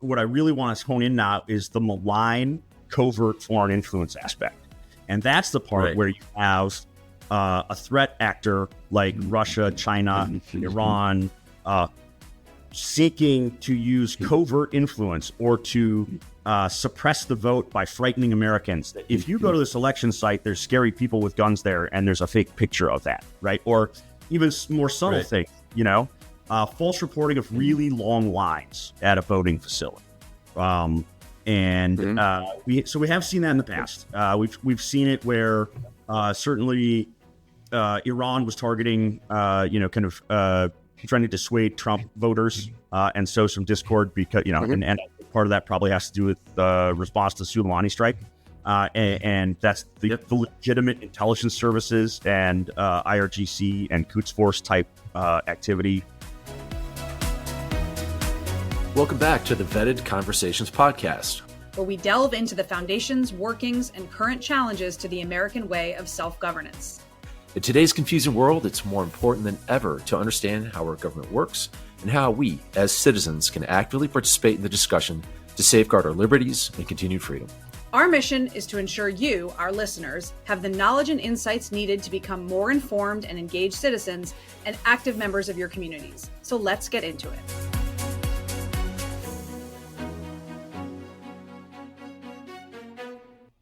what I really want to hone in now is the malign, covert foreign influence aspect. And that's the part where you have a threat actor like Russia, China, Iran, seeking to use covert influence or to suppress the vote by frightening Americans. If you go to this election site, there's scary people with guns there, and there's a fake picture of that, right? Or even more subtle things, false reporting of really long lines at a voting facility. We have seen that in the past. We've seen it where certainly Iran was targeting, trying to dissuade Trump voters and sow some discord because, and part of that probably has to do with the response to the Soleimani strike. And that's the legitimate intelligence services and IRGC and Quds Force type activity. Welcome back to the Vetted Conversations podcast, where we delve into the foundations, workings, and current challenges to the American way of self-governance. In today's confusing world, it's more important than ever to understand how our government works and how we, as citizens, can actively participate in the discussion to safeguard our liberties and continued freedom. Our mission is to ensure you, our listeners, have the knowledge and insights needed to become more informed and engaged citizens and active members of your communities. So let's get into it.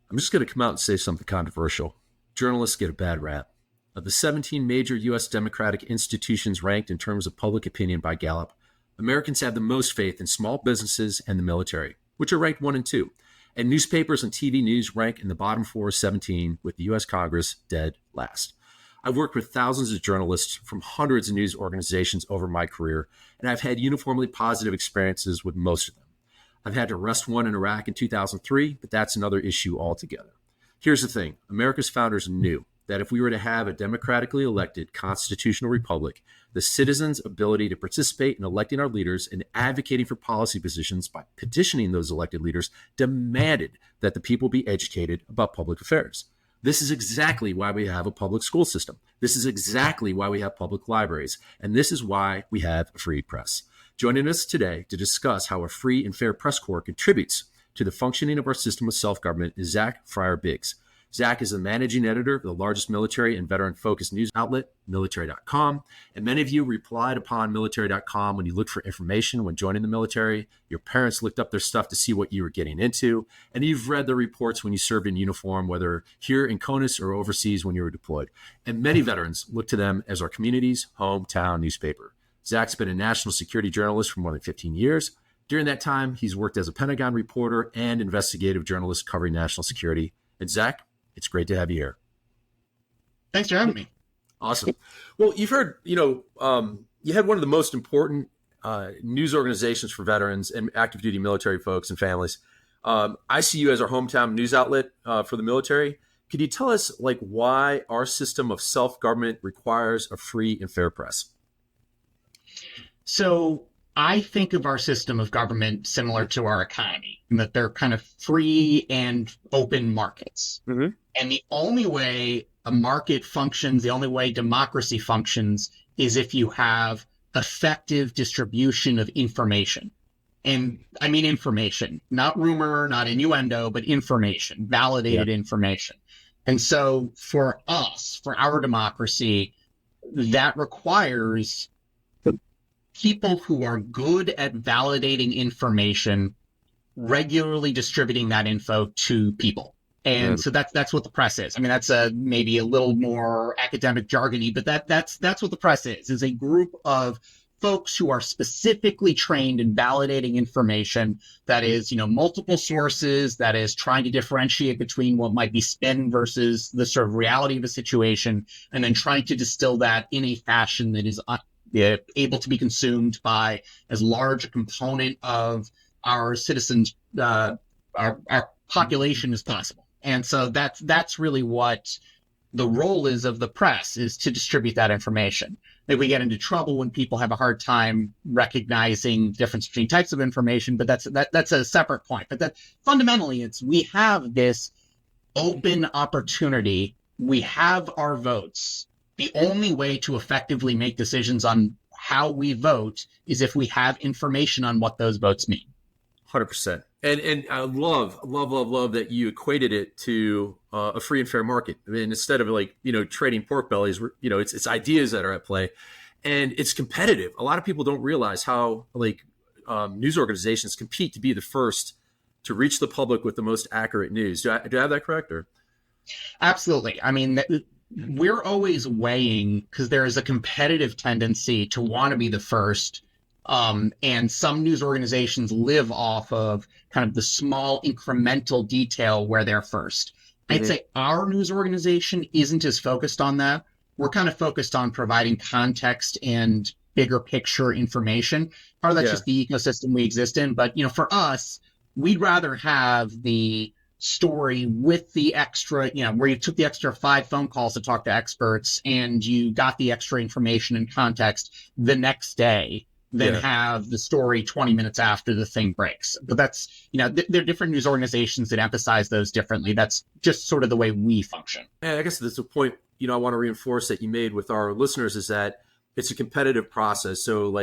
I'm just going to come out and say something controversial. Journalists get a bad rap. Of the 17 major U.S. democratic institutions ranked in terms of public opinion by Gallup, Americans have the most faith in small businesses and the military, which are ranked 1 and 2. And newspapers and TV news rank in the bottom 4 of 17, with the U.S. Congress dead last. I've worked with thousands of journalists from hundreds of news organizations over my career, and I've had uniformly positive experiences with most of them. I've had to arrest one in Iraq in 2003, but that's another issue altogether. Here's the thing. America's founders knew that if we were to have a democratically elected constitutional republic, the citizens' ability to participate in electing our leaders and advocating for policy positions by petitioning those elected leaders demanded that the people be educated about public affairs. This is exactly why we have a public school system. This is exactly why we have public libraries. And this is why we have a free press. Joining us today to discuss how a free and fair press corps contributes to the functioning of our system of self-government is Zach Fryer-Biggs. Zach is the managing editor of the largest military and veteran-focused news outlet, military.com. And many of you relied upon military.com when you looked for information when joining the military. Your parents looked up their stuff to see what you were getting into. And you've read the reports when you served in uniform, whether here in CONUS or overseas when you were deployed. And many veterans look to them as our community's hometown newspaper. Zach's been a national security journalist for more than 15 years. During that time, he's worked as a Pentagon reporter and investigative journalist covering national security. And Zach, it's great to have you here. Thanks for having me. Awesome. Well, you've heard, you had one of the most important news organizations for veterans and active duty military folks and families. I see you as our hometown news outlet for the military. Could you tell us why our system of self-government requires a free and fair press? So I think of our system of government similar to our economy, in that they're kind of free and open markets. Mm-hmm. And the only way a market functions, the only way democracy functions, is if you have effective distribution of information. And I mean information, not rumor, not innuendo, but information, validated information. And so for us, for our democracy, that requires people who are good at validating information, regularly distributing that info to people. And so that's what the press is. I mean, that's maybe a little more academic jargony, but that's what the press is a group of folks who are specifically trained in validating information that is, multiple sources, that is trying to differentiate between what might be spin versus the sort of reality of a situation, and then trying to distill that in a fashion that is able to be consumed by as large a component of our citizens, our population as possible. And so that's really what the role is of the press, is to distribute that information. Maybe we get into trouble when people have a hard time recognizing the difference between types of information, but that's a separate point. But that fundamentally, we have this open opportunity. We have our votes. The only way to effectively make decisions on how we vote is if we have information on what those votes mean. 100%. And I love that you equated it to a free and fair market. I mean, instead of like, trading pork bellies, it's ideas that are at play, and it's competitive. A lot of people don't realize how news organizations compete to be the first to reach the public with the most accurate news. Do I have that correct? Or? Absolutely. I mean, we're always weighing, because there is a competitive tendency to want to be the first. And some news organizations live off of kind of the small incremental detail where they're first. Mm-hmm. I'd say our news organization isn't as focused on that. We're kind of focused on providing context and bigger picture information. Part of that's just the ecosystem we exist in. But, for us, we'd rather have the story with the extra, where you took the extra 5 phone calls to talk to experts and you got the extra information and context the next day than have the story 20 minutes after the thing breaks. But that's, there are different news organizations that emphasize those differently. That's just sort of the way we function. And I guess that's a point, I want to reinforce that you made with our listeners, is that it's a competitive process. So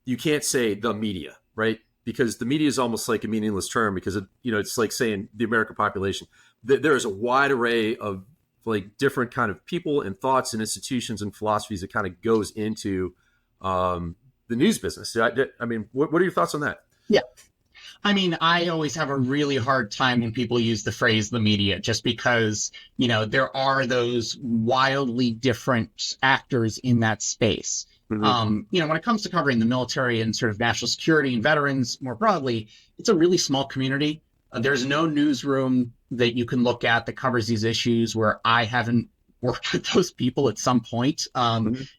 you can't say the media, right? Because the media is almost like a meaningless term, because it's like saying the American population. There is a wide array of different kind of people and thoughts and institutions and philosophies that kind of goes into the news business. I mean, what are your thoughts on that? Yeah. I mean, I always have a really hard time when people use the phrase the media, just because, there are those wildly different actors in that space. Mm-hmm. When it comes to covering the military and sort of national security and veterans more broadly, it's a really small community. There's no newsroom that you can look at that covers these issues where I haven't worked with those people at some point.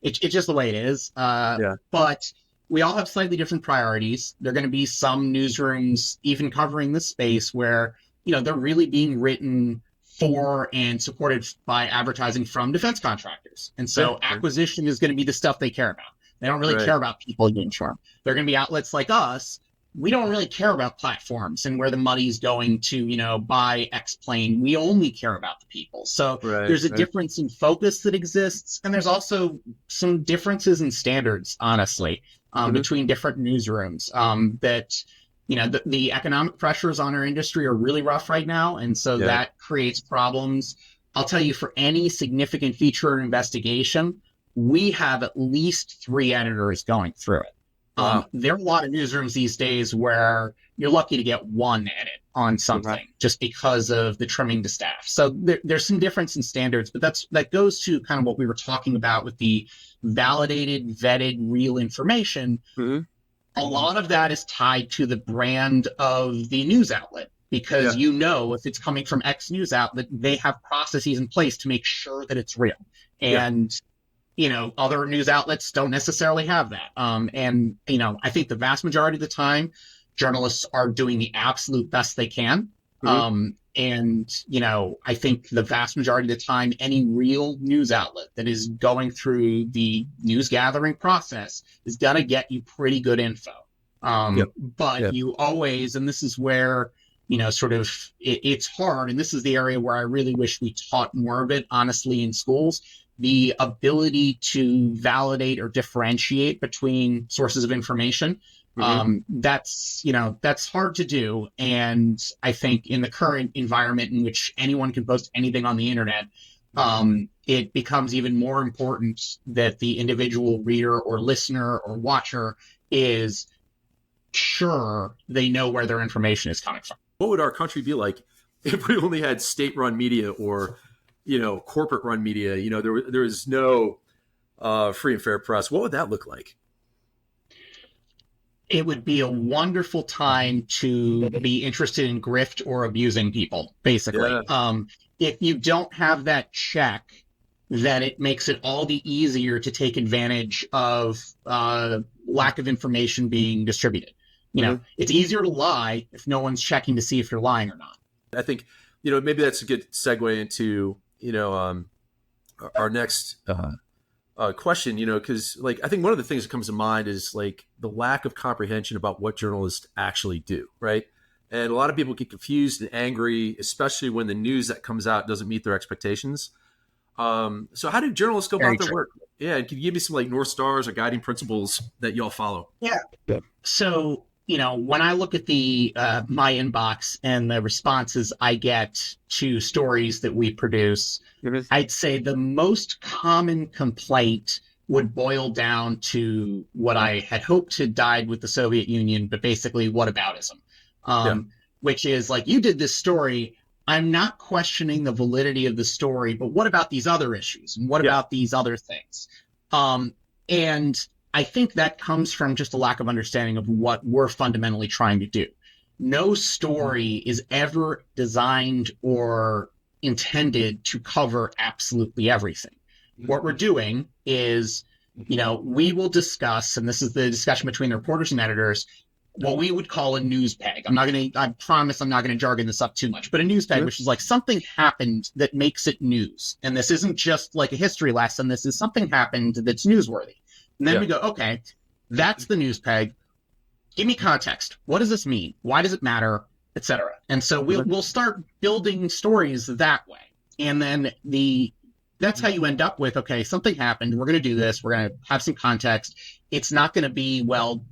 It's just the way it is. But we all have slightly different priorities. There are going to be some newsrooms even covering this space where, they're really being written for and supported by advertising from defense contractors. And so acquisition is going to be the stuff they care about. They don't really care about people in uniform. They're going to be outlets like us. We don't really care about platforms and where the money's going to, buy X plane. We only care about the people. So there's a difference in focus that exists. And there's also some differences in standards, honestly, between different newsrooms that, the economic pressures on our industry are really rough right now. And so that creates problems. I'll tell you, for any significant feature or investigation, we have at least 3 editors going through it. Wow. There are a lot of newsrooms these days where you're lucky to get 1 edit on something just because of the trimming to staff. So there's some difference in standards, but that goes to kind of what we were talking about with the validated, vetted, real information. Mm-hmm. A lot of that is tied to the brand of the news outlet, because if it's coming from X news outlet, they have processes in place to make sure that it's real. And other news outlets don't necessarily have that. I think the vast majority of the time, journalists are doing the absolute best they can. Mm-hmm. I think the vast majority of the time, any real news outlet that is going through the news gathering process is going to get you pretty good info. But you always, and this is where, it's hard. And this is the area where I really wish we taught more of it, honestly, in schools. The ability to validate or differentiate between sources of information. That's hard to do. And I think in the current environment in which anyone can post anything on the internet, it becomes even more important that the individual reader or listener or watcher is sure they know where their information is coming from. What would our country be like if we only had state-run media or corporate-run media? There is no free and fair press. What would that look like? It would be a wonderful time to be interested in grift or abusing people, basically. If you don't have that check, then it makes it all the easier to take advantage of lack of information being distributed. It's easier to lie if no one's checking to see if you're lying or not. I think, maybe that's a good segue into, our next question, because I think one of the things that comes to mind is the lack of comprehension about what journalists actually do, right? And a lot of people get confused and angry, especially when the news that comes out doesn't meet their expectations. So how do journalists go about their work? Yeah, can you give me some North Stars or guiding principles that y'all follow? Yeah. So when I look at the my inbox and the responses I get to stories that we produce, I'd say the most common complaint would boil down to what I had hoped had died with the Soviet Union, but basically whataboutism, which is like, you did this story. I'm not questioning the validity of the story, but what about these other issues? And what about these other things? And I think that comes from just a lack of understanding of what we're fundamentally trying to do. No story is ever designed or intended to cover absolutely everything. What we're doing is, we will discuss, and this is the discussion between the reporters and editors, what we would call a news peg. I promise I'm not going to jargon this up too much, but a news peg, which is like something happened that makes it news. And this isn't just like a history lesson. This is something happened that's newsworthy. And then we go, okay, that's the news peg. Give me context. What does this mean? Why does it matter? Etc. And so we'll start building stories that way. And then that's how you end up with, okay, something happened. We're going to do this. We're going to have some context. It's not going to be, well,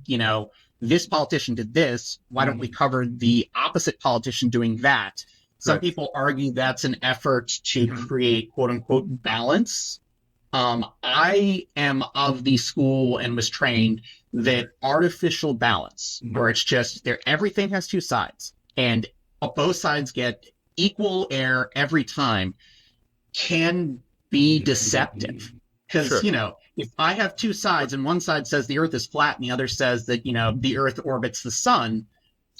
this politician did this. Why don't we cover the opposite politician doing that? Some people argue that's an effort to create quote unquote balance. I am of the school and was trained that artificial balance, where it's just everything has two sides and both sides get equal air every time, can be deceptive. Because, if I have two sides and one side says the earth is flat and the other says that, the earth orbits the sun,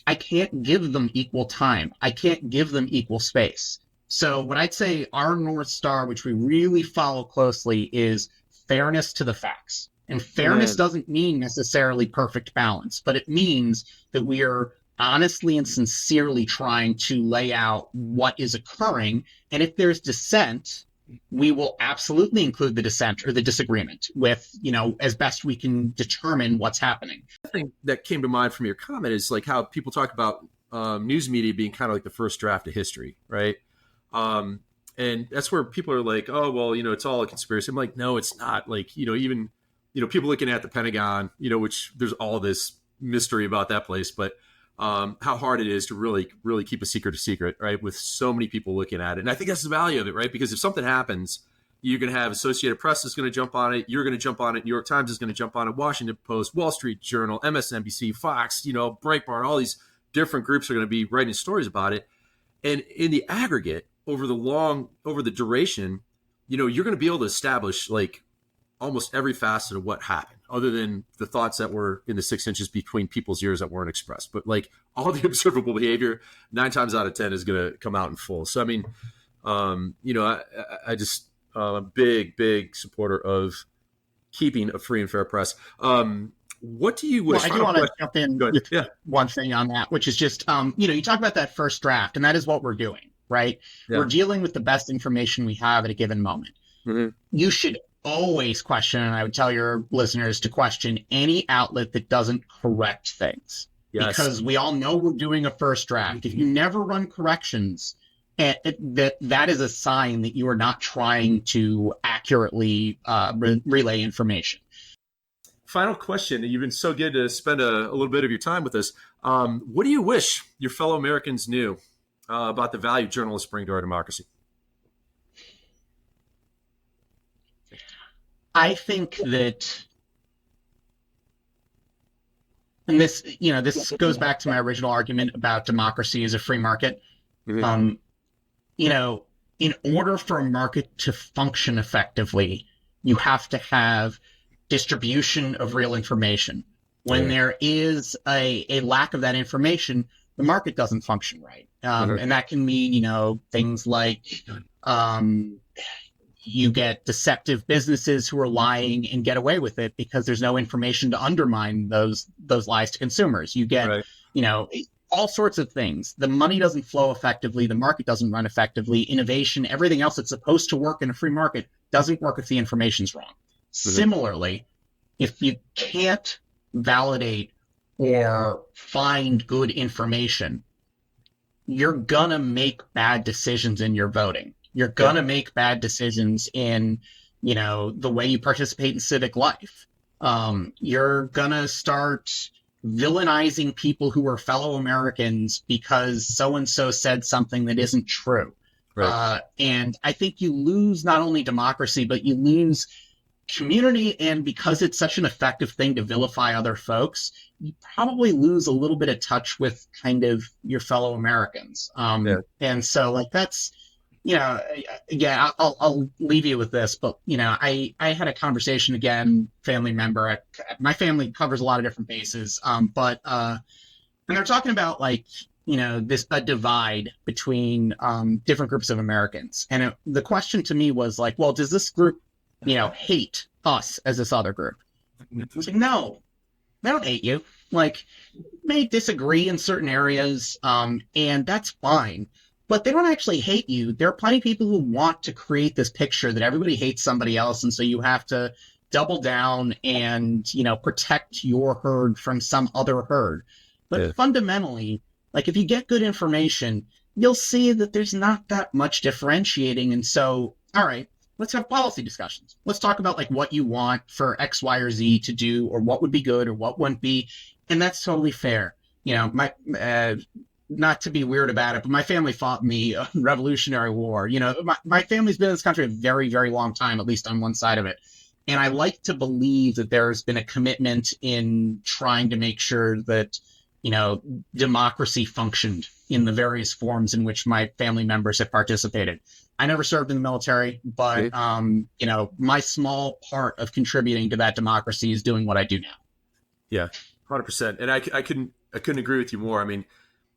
I can't give them equal time. I can't give them equal space. So what I'd say our North Star, which we really follow closely, is fairness to the facts. And fairness doesn't mean necessarily perfect balance, but it means that we are honestly and sincerely trying to lay out what is occurring. And if there's dissent, we will absolutely include the dissent or the disagreement with, as best we can determine what's happening. The thing that came to mind from your comment is like how people talk about news media being kind of like the first draft of history, right? And that's where people are like, oh, well, it's all a conspiracy. I'm like, no, it's not. Like, even, people looking at the Pentagon, which there's all this mystery about that place, but how hard it is to really, really keep a secret, right? With so many people looking at it. And I think that's the value of it, right? Because if something happens, you're going to have Associated Press is going to jump on it. You're going to jump on it. New York Times is going to jump on it. Washington Post, Wall Street Journal, MSNBC, Fox, Breitbart, all these different groups are going to be writing stories about it. And in the aggregate, over the duration, you're going to be able to establish like almost every facet of what happened, other than the thoughts that were in the 6 inches between people's ears that weren't expressed. But like all the observable behavior, 9 times out of 10 is going to come out in full. So, I mean, I just, I'm a big supporter of keeping a free and fair press. What do you wish? Well, I do want to jump in with one thing on that, which is just, you talk about that first draft, and that is what we're doing, right? Yeah. We're dealing with the best information we have at a given moment. Mm-hmm. You should always question, and I would tell your listeners to question any outlet that doesn't correct things. Yes. Because we all know we're doing a first draft. If you never run corrections, that is a sign that you are not trying to accurately relay information. Final question. You've been so good to spend a little bit of your time with us. What do you wish your fellow Americans knew about the value journalists bring to our democracy? I think that, and this goes back to my original argument about democracy as a free market. Mm-hmm. In order for a market to function effectively, you have to have distribution of real information. When there is a lack of that information, the market doesn't function right. And that can mean, things like you get deceptive businesses who are lying and get away with it because there's no information to undermine those lies to consumers. You get, all sorts of things. The money doesn't flow effectively. The market doesn't run effectively. Innovation, everything else that's supposed to work in a free market doesn't work if the information's wrong. Mm-hmm. Similarly, if you can't validate or find good information, you're gonna make bad decisions in your voting. You're gonna make bad decisions in, the way you participate in civic life. You're gonna start villainizing people who are fellow Americans because so-and-so said something that isn't true. Right. And I think you lose not only democracy, but you lose community. And because it's such an effective thing to vilify other folks, you probably lose a little bit of touch with kind of your fellow Americans. And so like that's, yeah, I'll leave you with this, but I had a conversation again, family member. My family covers a lot of different bases, but and they're talking about like a divide between different groups of Americans, and the question to me was like, well, does this group hate us as this other group? I was like, no, they don't hate you. Like, may disagree in certain areas, and that's fine. But they don't actually hate you. There are plenty of people who want to create this picture that everybody hates somebody else, and so you have to double down and, protect your herd from some other herd. But fundamentally, like if you get good information, you'll see that there's not that much differentiating. And so, all right, let's have policy discussions. Let's talk about like what you want for X, Y, or Z to do, or what would be good or what wouldn't be. And that's totally fair. Not to be weird about it, but my family fought in the Revolutionary War. My family's been in this country a very, very long time, at least on one side of it. And I like to believe that there's been a commitment in trying to make sure that, democracy functioned in the various forms in which my family members have participated. I never served in the military, but, my small part of contributing to that democracy is doing what I do now. Yeah, 100%. And I couldn't agree with you more. I mean,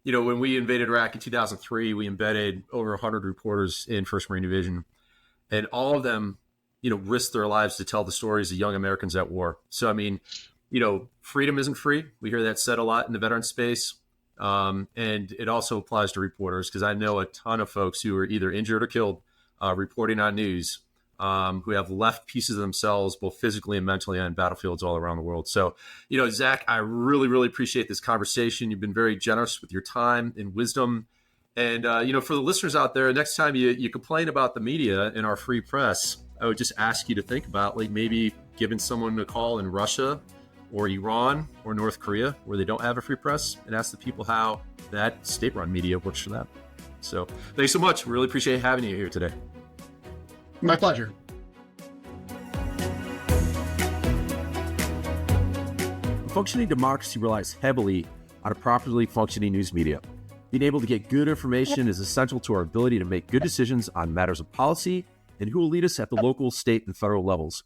when we invaded Iraq in 2003, we embedded over 100 reporters in 1st Marine Division, and all of them, risked their lives to tell the stories of young Americans at war. So, I mean, freedom isn't free. We hear that said a lot in the veteran space. And it also applies to reporters, because I know a ton of folks who are either injured or killed reporting on news, who have left pieces of themselves, both physically and mentally, on battlefields all around the world. So, Zach, I really, really appreciate this conversation. You've been very generous with your time and wisdom. And, for the listeners out there, next time you complain about the media in our free press, I would just ask you to think about like maybe giving someone a call in Russia or Iran or North Korea where they don't have a free press, and ask the people how that state-run media works for them. So thanks so much. We really appreciate having you here today. My pleasure. A functioning democracy relies heavily on a properly functioning news media. Being able to get good information is essential to our ability to make good decisions on matters of policy and who will lead us at the local, state, and federal levels.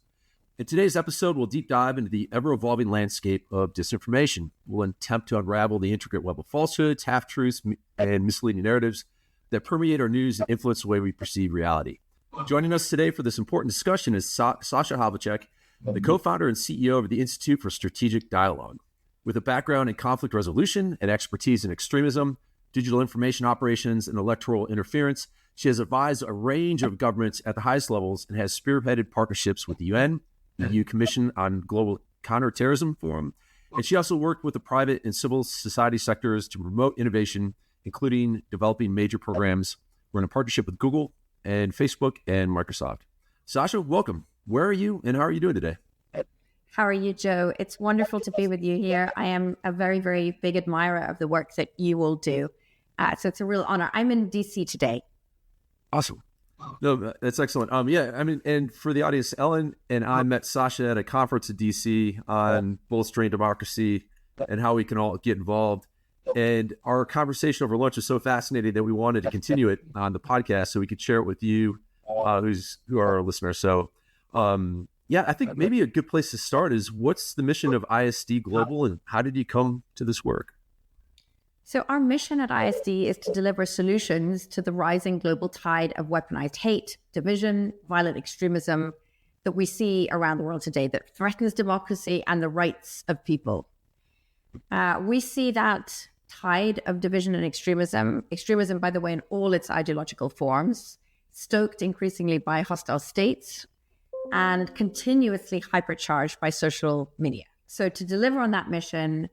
In today's episode, we'll deep dive into the ever-evolving landscape of disinformation. We'll attempt to unravel the intricate web of falsehoods, half-truths, and misleading narratives that permeate our news and influence the way we perceive reality. Joining us today for this important discussion is Sasha Havilcek, the co-founder and CEO of the Institute for Strategic Dialogue. With a background in conflict resolution and expertise in extremism, digital information operations, and electoral interference, she has advised a range of governments at the highest levels and has spearheaded partnerships with the UN, the EU Commission on Global Counterterrorism Forum, and she also worked with the private and civil society sectors to promote innovation, including developing major programs. We're in a partnership with Google and Facebook and Microsoft. Sasha, welcome. Where are you and how are you doing today? How are you, Joe? It's wonderful to be with you here. I am a very, very big admirer of the work that you all do. So it's a real honor. I'm in DC today. Awesome. No, that's excellent. And for the audience, Ellen and I met Sasha at a conference in DC on bolstering democracy and how we can all get involved. And our conversation over lunch was so fascinating that we wanted to continue it on the podcast so we could share it with you, who are our listeners. So, I think maybe a good place to start is, what's the mission of ISD Global and how did you come to this work? So our mission at ISD is to deliver solutions to the rising global tide of weaponized hate, division, violent extremism that we see around the world today that threatens democracy and the rights of people. We see that tide of division and extremism, by the way, in all its ideological forms, stoked increasingly by hostile states and continuously hypercharged by social media. So to deliver on that mission,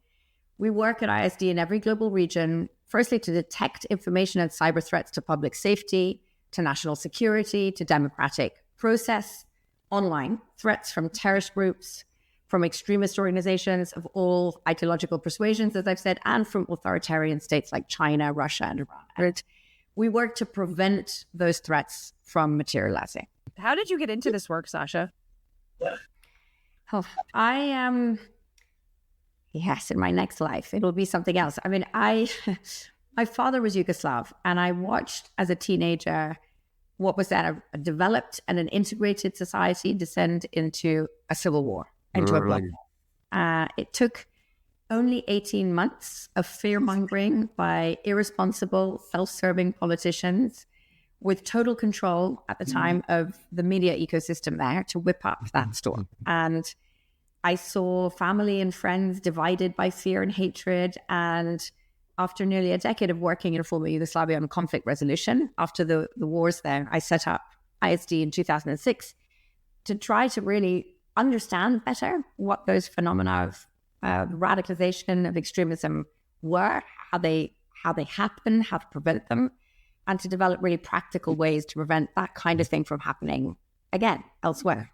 we work at ISD in every global region, firstly to detect information and cyber threats to public safety, to national security, to democratic process, online threats from terrorist groups, from extremist organizations of all ideological persuasions, as I've said, and from authoritarian states like China, Russia, and Iran. And we work to prevent those threats from materializing. How did you get into this work, Sasha? Oh, I am... Yes, in my next life, it'll be something else. I mean, my father was Yugoslav, and I watched as a teenager what was then a developed and an integrated society descend into a civil war, into a blood war. It took only 18 months of fear-mongering by irresponsible, self-serving politicians with total control at the time of the media ecosystem there to whip up that storm. And I saw family and friends divided by fear and hatred. And after nearly a decade of working in former Yugoslavia on conflict resolution, after the wars there, I set up ISD in 2006 to try to really understand better what those phenomena of radicalization, of extremism were, how they happen, how to prevent them, and to develop really practical ways to prevent that kind of thing from happening again elsewhere.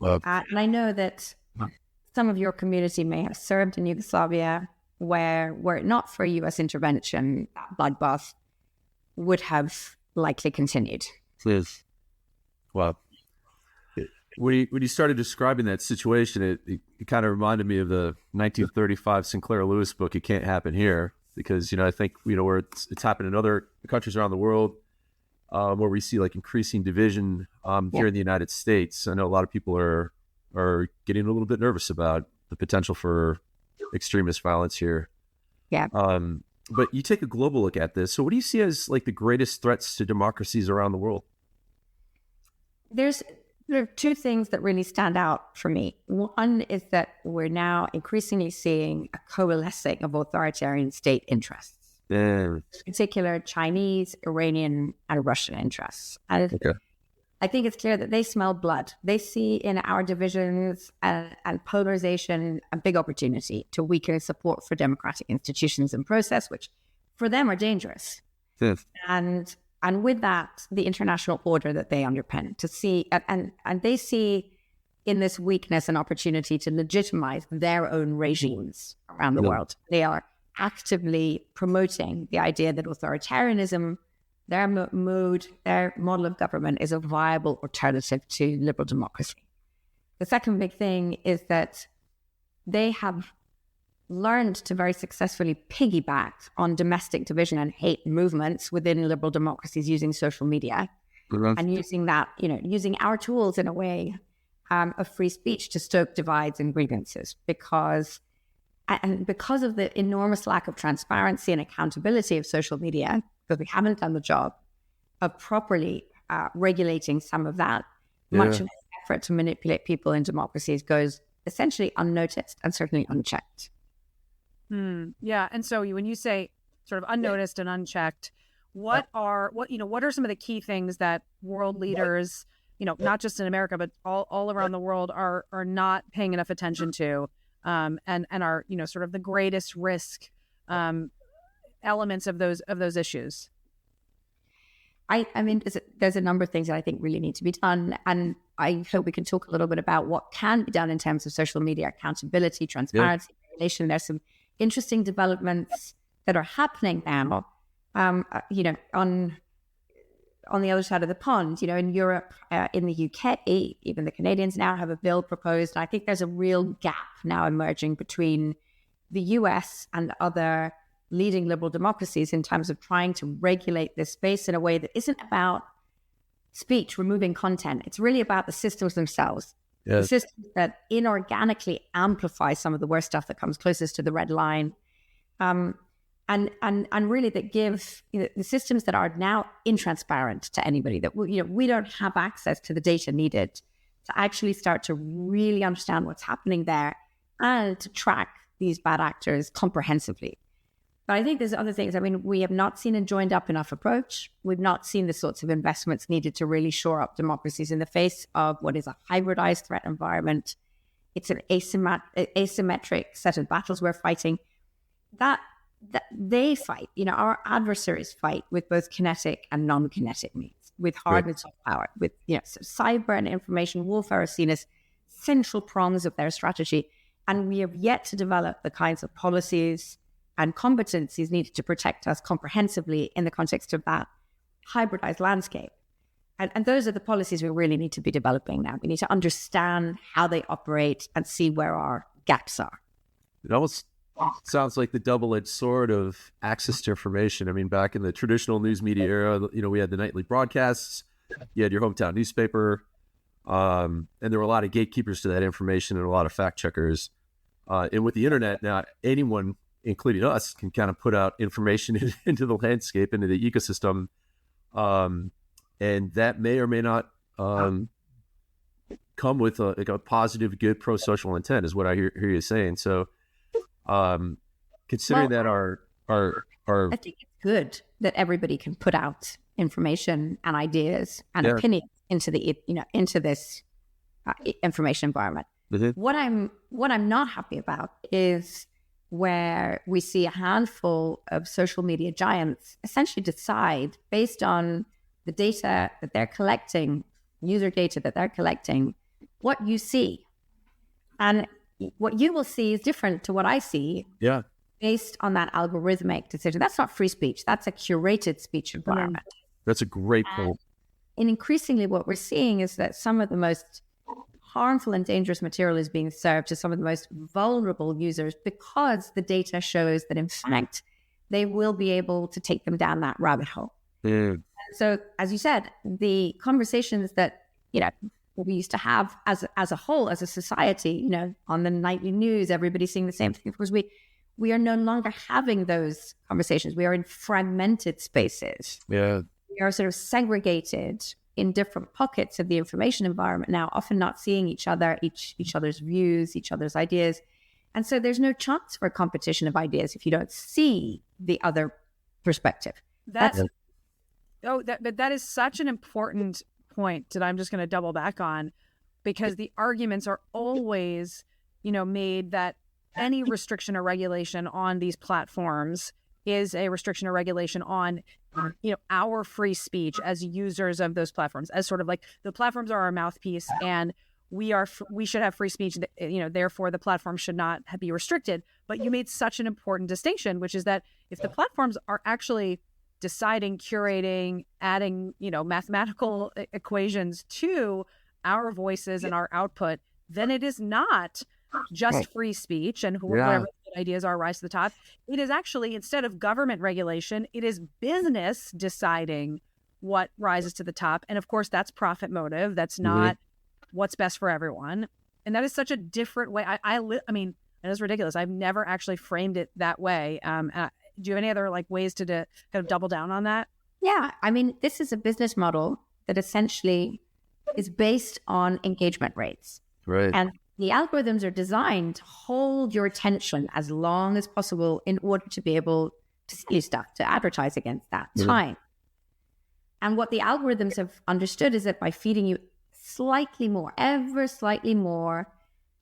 And I know that some of your community may have served in Yugoslavia, where were it not for U.S. intervention, that bloodbath would have likely continued. Yes. Wow. When you started describing that situation, it kind of reminded me of the 1935 Sinclair Lewis book, It Can't Happen Here, because, I think, where it's happened in other countries around the world, where we see like increasing division here in the United States. I know a lot of people are getting a little bit nervous about the potential for extremist violence here. Yeah. But you take a global look at this. So what do you see as like the greatest threats to democracies around the world? There are two things that really stand out for me. One is that we're now increasingly seeing a coalescing of authoritarian state interests. In particular, Chinese, Iranian, and Russian interests. And I think it's clear that they smell blood. They see in our divisions and polarization a big opportunity to weaken support for democratic institutions and process, which for them are dangerous. Yes. And with that, the international order that they underpin, to see, and they see in this weakness an opportunity to legitimize their own regimes around the world. They are actively promoting the idea that authoritarianism, their mode, their model of government is a viable alternative to liberal democracy. The second big thing is that they have learned to very successfully piggyback on domestic division and hate movements within liberal democracies using social media and using that, using our tools in a way of free speech to stoke divides and grievances because of the enormous lack of transparency and accountability of social media, because we haven't done the job of properly regulating some of that, much of the effort to manipulate people in democracies goes essentially unnoticed and certainly unchecked. Yeah. And so when you say sort of unnoticed and unchecked, what are some of the key things that world leaders, not just in America, but all around the world are not paying enough attention to, and are, sort of the greatest risk elements of those issues? I mean, there's a number of things that I think really need to be done. And I hope we can talk a little bit about what can be done in terms of social media accountability, transparency, regulation. There's some interesting developments that are happening now, on the other side of the pond, in Europe, in the UK, even the Canadians now have a bill proposed. And I think there's a real gap now emerging between the US and other leading liberal democracies in terms of trying to regulate this space in a way that isn't about speech, removing content. It's really about the systems themselves. Yes. The systems that inorganically amplify some of the worst stuff that comes closest to the red line. And really that give the systems that are now intransparent to anybody, that we don't have access to the data needed to actually start to really understand what's happening there and to track these bad actors comprehensively. But I think there's other things. I mean, we have not seen a joined up enough approach. We've not seen the sorts of investments needed to really shore up democracies in the face of what is a hybridized threat environment. It's an asymmetric set of battles we're fighting. That they fight, our adversaries fight with both kinetic and non-kinetic means, with hard and soft power, with, cyber and information warfare are seen as central prongs of their strategy. And we have yet to develop the kinds of policies and competencies needed to protect us comprehensively in the context of that hybridized landscape. And those are the policies we really need to be developing now. We need to understand how they operate and see where our gaps are. It almost sounds like the double-edged sword of access to information. I mean, back in the traditional news media era, we had the nightly broadcasts, you had your hometown newspaper, and there were a lot of gatekeepers to that information and a lot of fact checkers. And with the internet now, anyone, including us, can kind of put out information into the landscape, into the ecosystem. And that may or may not come with a positive, good pro-social intent, is what I hear you saying. So, considering that our I think it's good that everybody can put out information and ideas and opinions into this information environment. Mm-hmm. What I'm not happy about is where we see a handful of social media giants essentially decide, based on the data that they're collecting, user data that they're collecting, what you see. And what you will see is different to what I see. Yeah. Based on that algorithmic decision. That's not free speech. That's a curated speech environment. That's a great point. And increasingly what we're seeing is that some of the most harmful and dangerous material is being served to some of the most vulnerable users, because the data shows that, in fact, they will be able to take them down that rabbit hole. Mm. So, as you said, the conversations that, we used to have as a whole, as a society, on the nightly news, everybody's seeing the same thing. Of course, we are no longer having those conversations. We are in fragmented spaces. Yeah. We are sort of segregated in different pockets of the information environment now, often not seeing each other, each other's views, each other's ideas. And so there's no chance for a competition of ideas if you don't see the other perspective. That is such an important point that I'm just going to double back on, because the arguments are always, made that any restriction or regulation on these platforms is a restriction or regulation on, our free speech as users of those platforms, as sort of like the platforms are our mouthpiece and we should have free speech, therefore the platform should not be restricted. But you made such an important distinction, which is that if the platforms are actually deciding, curating, adding, mathematical equations to our voices and our output, then it is not just free speech and whatever ideas are rise to the top. It is actually, instead of government regulation, it is business deciding what rises to the top. And of course, that's profit motive. That's not what's best for everyone. And that is such a different way. I mean, it is ridiculous. I've never actually framed it that way. Do you have any other ways to kind of double down on that? Yeah. I mean, this is a business model that essentially is based on engagement rates. Right. And the algorithms are designed to hold your attention as long as possible in order to be able to sell you stuff, to advertise against that time. And what the algorithms have understood is that by feeding you ever slightly more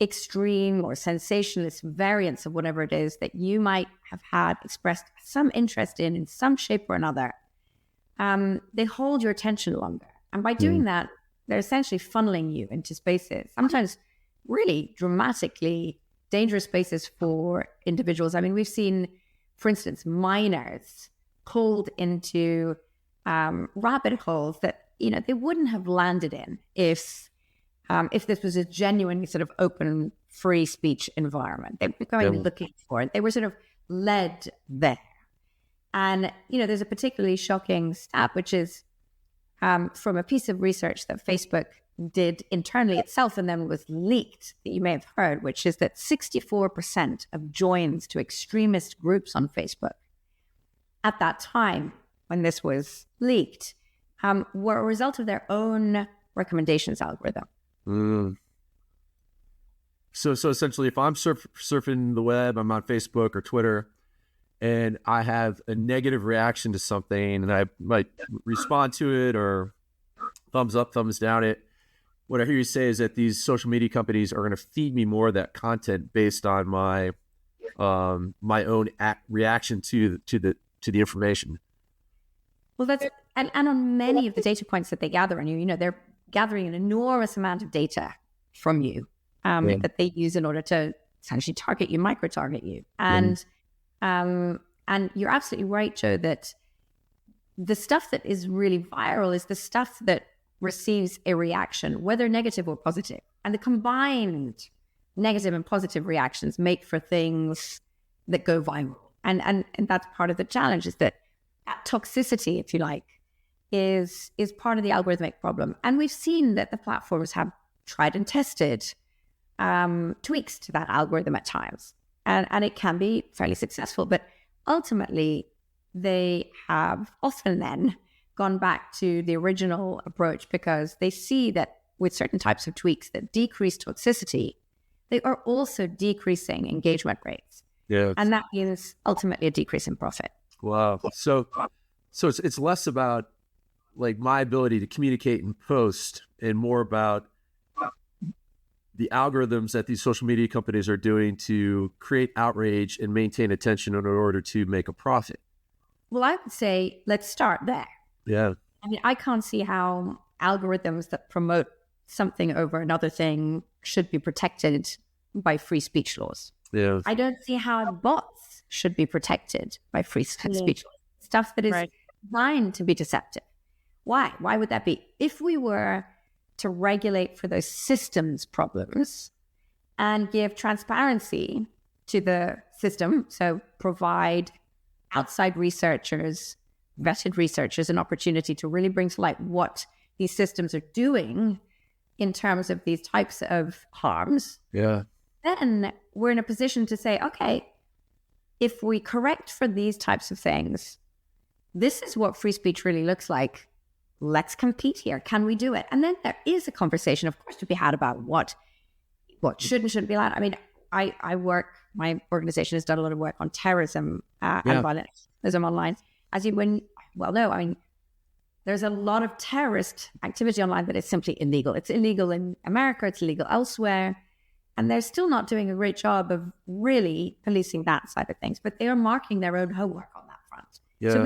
extreme or sensationalist variants of whatever it is that you might have had expressed some interest in some shape or another, they hold your attention longer. And by doing that, they're essentially funneling you into spaces, sometimes really dramatically dangerous spaces for individuals. I mean, we've seen, for instance, minors pulled into rabbit holes that, they wouldn't have landed in if this was a genuine sort of open, free speech environment. They were going looking for it. They were sort of led there. And, there's a particularly shocking stat, which is from a piece of research that Facebook did internally itself and then was leaked, that you may have heard, which is that 64% of joins to extremist groups on Facebook at that time when this was leaked were a result of their own recommendations algorithm. So essentially, if I'm surfing the web, I'm on Facebook or Twitter, and I have a negative reaction to something, and I might respond to it or thumbs up, thumbs down it. What I hear you say is that these social media companies are going to feed me more of that content based on my my own reaction to the information. Well, that's and on many of the data points that they gather on you, they're gathering an enormous amount of data from you that they use in order to essentially target you, micro-target you. And you're absolutely right, Joe, that the stuff that is really viral is the stuff that receives a reaction, whether negative or positive. And the combined negative and positive reactions make for things that go viral. And that's part of the challenge, is that toxicity, if you like, is part of the algorithmic problem. And we've seen that the platforms have tried and tested tweaks to that algorithm at times. And it can be fairly successful. But ultimately, they have often then gone back to the original approach, because they see that with certain types of tweaks that decrease toxicity, they are also decreasing engagement rates. Yeah. And that means ultimately a decrease in profit. Wow. So it's less about like my ability to communicate and post, and more about the algorithms that these social media companies are doing to create outrage and maintain attention in order to make a profit. Well, I would say let's start there. Yeah. I mean, I can't see how algorithms that promote something over another thing should be protected by free speech laws. Yeah. I don't see how bots should be protected by free speech laws. Stuff that is designed to be deceptive. Why? Why would that be? If we were to regulate for those systems problems and give transparency to the system, so provide outside researchers, vetted researchers, an opportunity to really bring to light what these systems are doing in terms of these types of harms, then we're in a position to say, okay, if we correct for these types of things, this is what free speech really looks like. Let's compete here. Can we do it? And then there is a conversation, of course, to be had about what should and shouldn't be allowed. I mean, my organization has done a lot of work on terrorism and violence online. As you well know, I mean, there's a lot of terrorist activity online that is simply illegal. It's illegal in America, it's illegal elsewhere, and they're still not doing a great job of really policing that side of things, but they are marking their own homework on that front. Yeah. So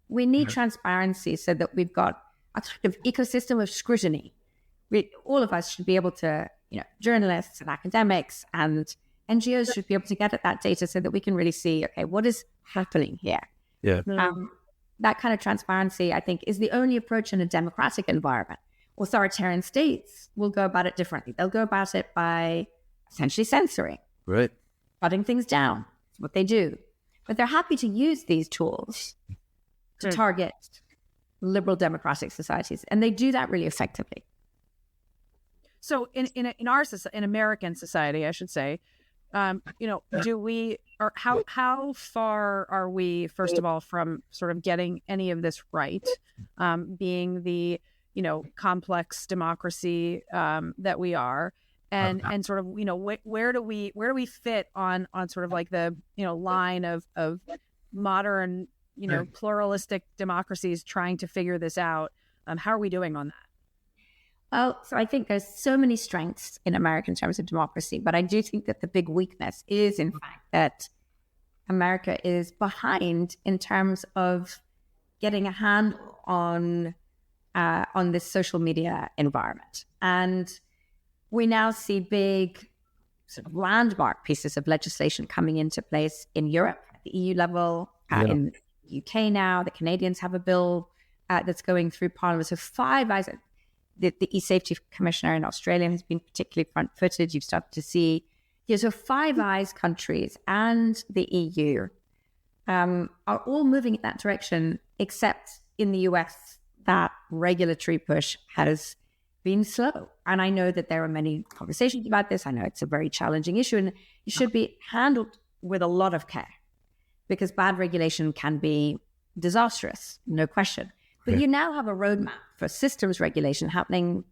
we need transparency so that we've got a kind of ecosystem of scrutiny. All of us should be able to, journalists and academics and NGOs should be able to get at that data so that we can really see, okay, what is happening here? Yeah. That kind of transparency, I think, is the only approach in a democratic environment. Authoritarian states will go about it differently. They'll go about it by essentially censoring, shutting things down. That's what they do. But they're happy to use these tools to target liberal democratic societies, and they do that really effectively. So in our in American society, I should say, do we, or how far are we, first of all, from sort of getting any of this right, being the complex democracy that we are, and sort of where do we fit on sort of like the line of modern pluralistic democracies trying to figure this out? How are we doing on that? Well, so I think there's so many strengths in America in terms of democracy, but I do think that the big weakness is, in fact, that America is behind in terms of getting a handle on this social media environment. And we now see big sort of landmark pieces of legislation coming into place in Europe at the EU level, in the UK now. The Canadians have a bill that's going through Parliament. So Five Eyes, the e-safety commissioner in Australia has been particularly front-footed. You've started to see, so Five Eyes countries and the EU are all moving in that direction, except in the US, that regulatory push has been slow. And I know that there are many conversations about this. I know it's a very challenging issue, and it should be handled with a lot of care, because bad regulation can be disastrous, no question. But you now have a roadmap for systems regulation happening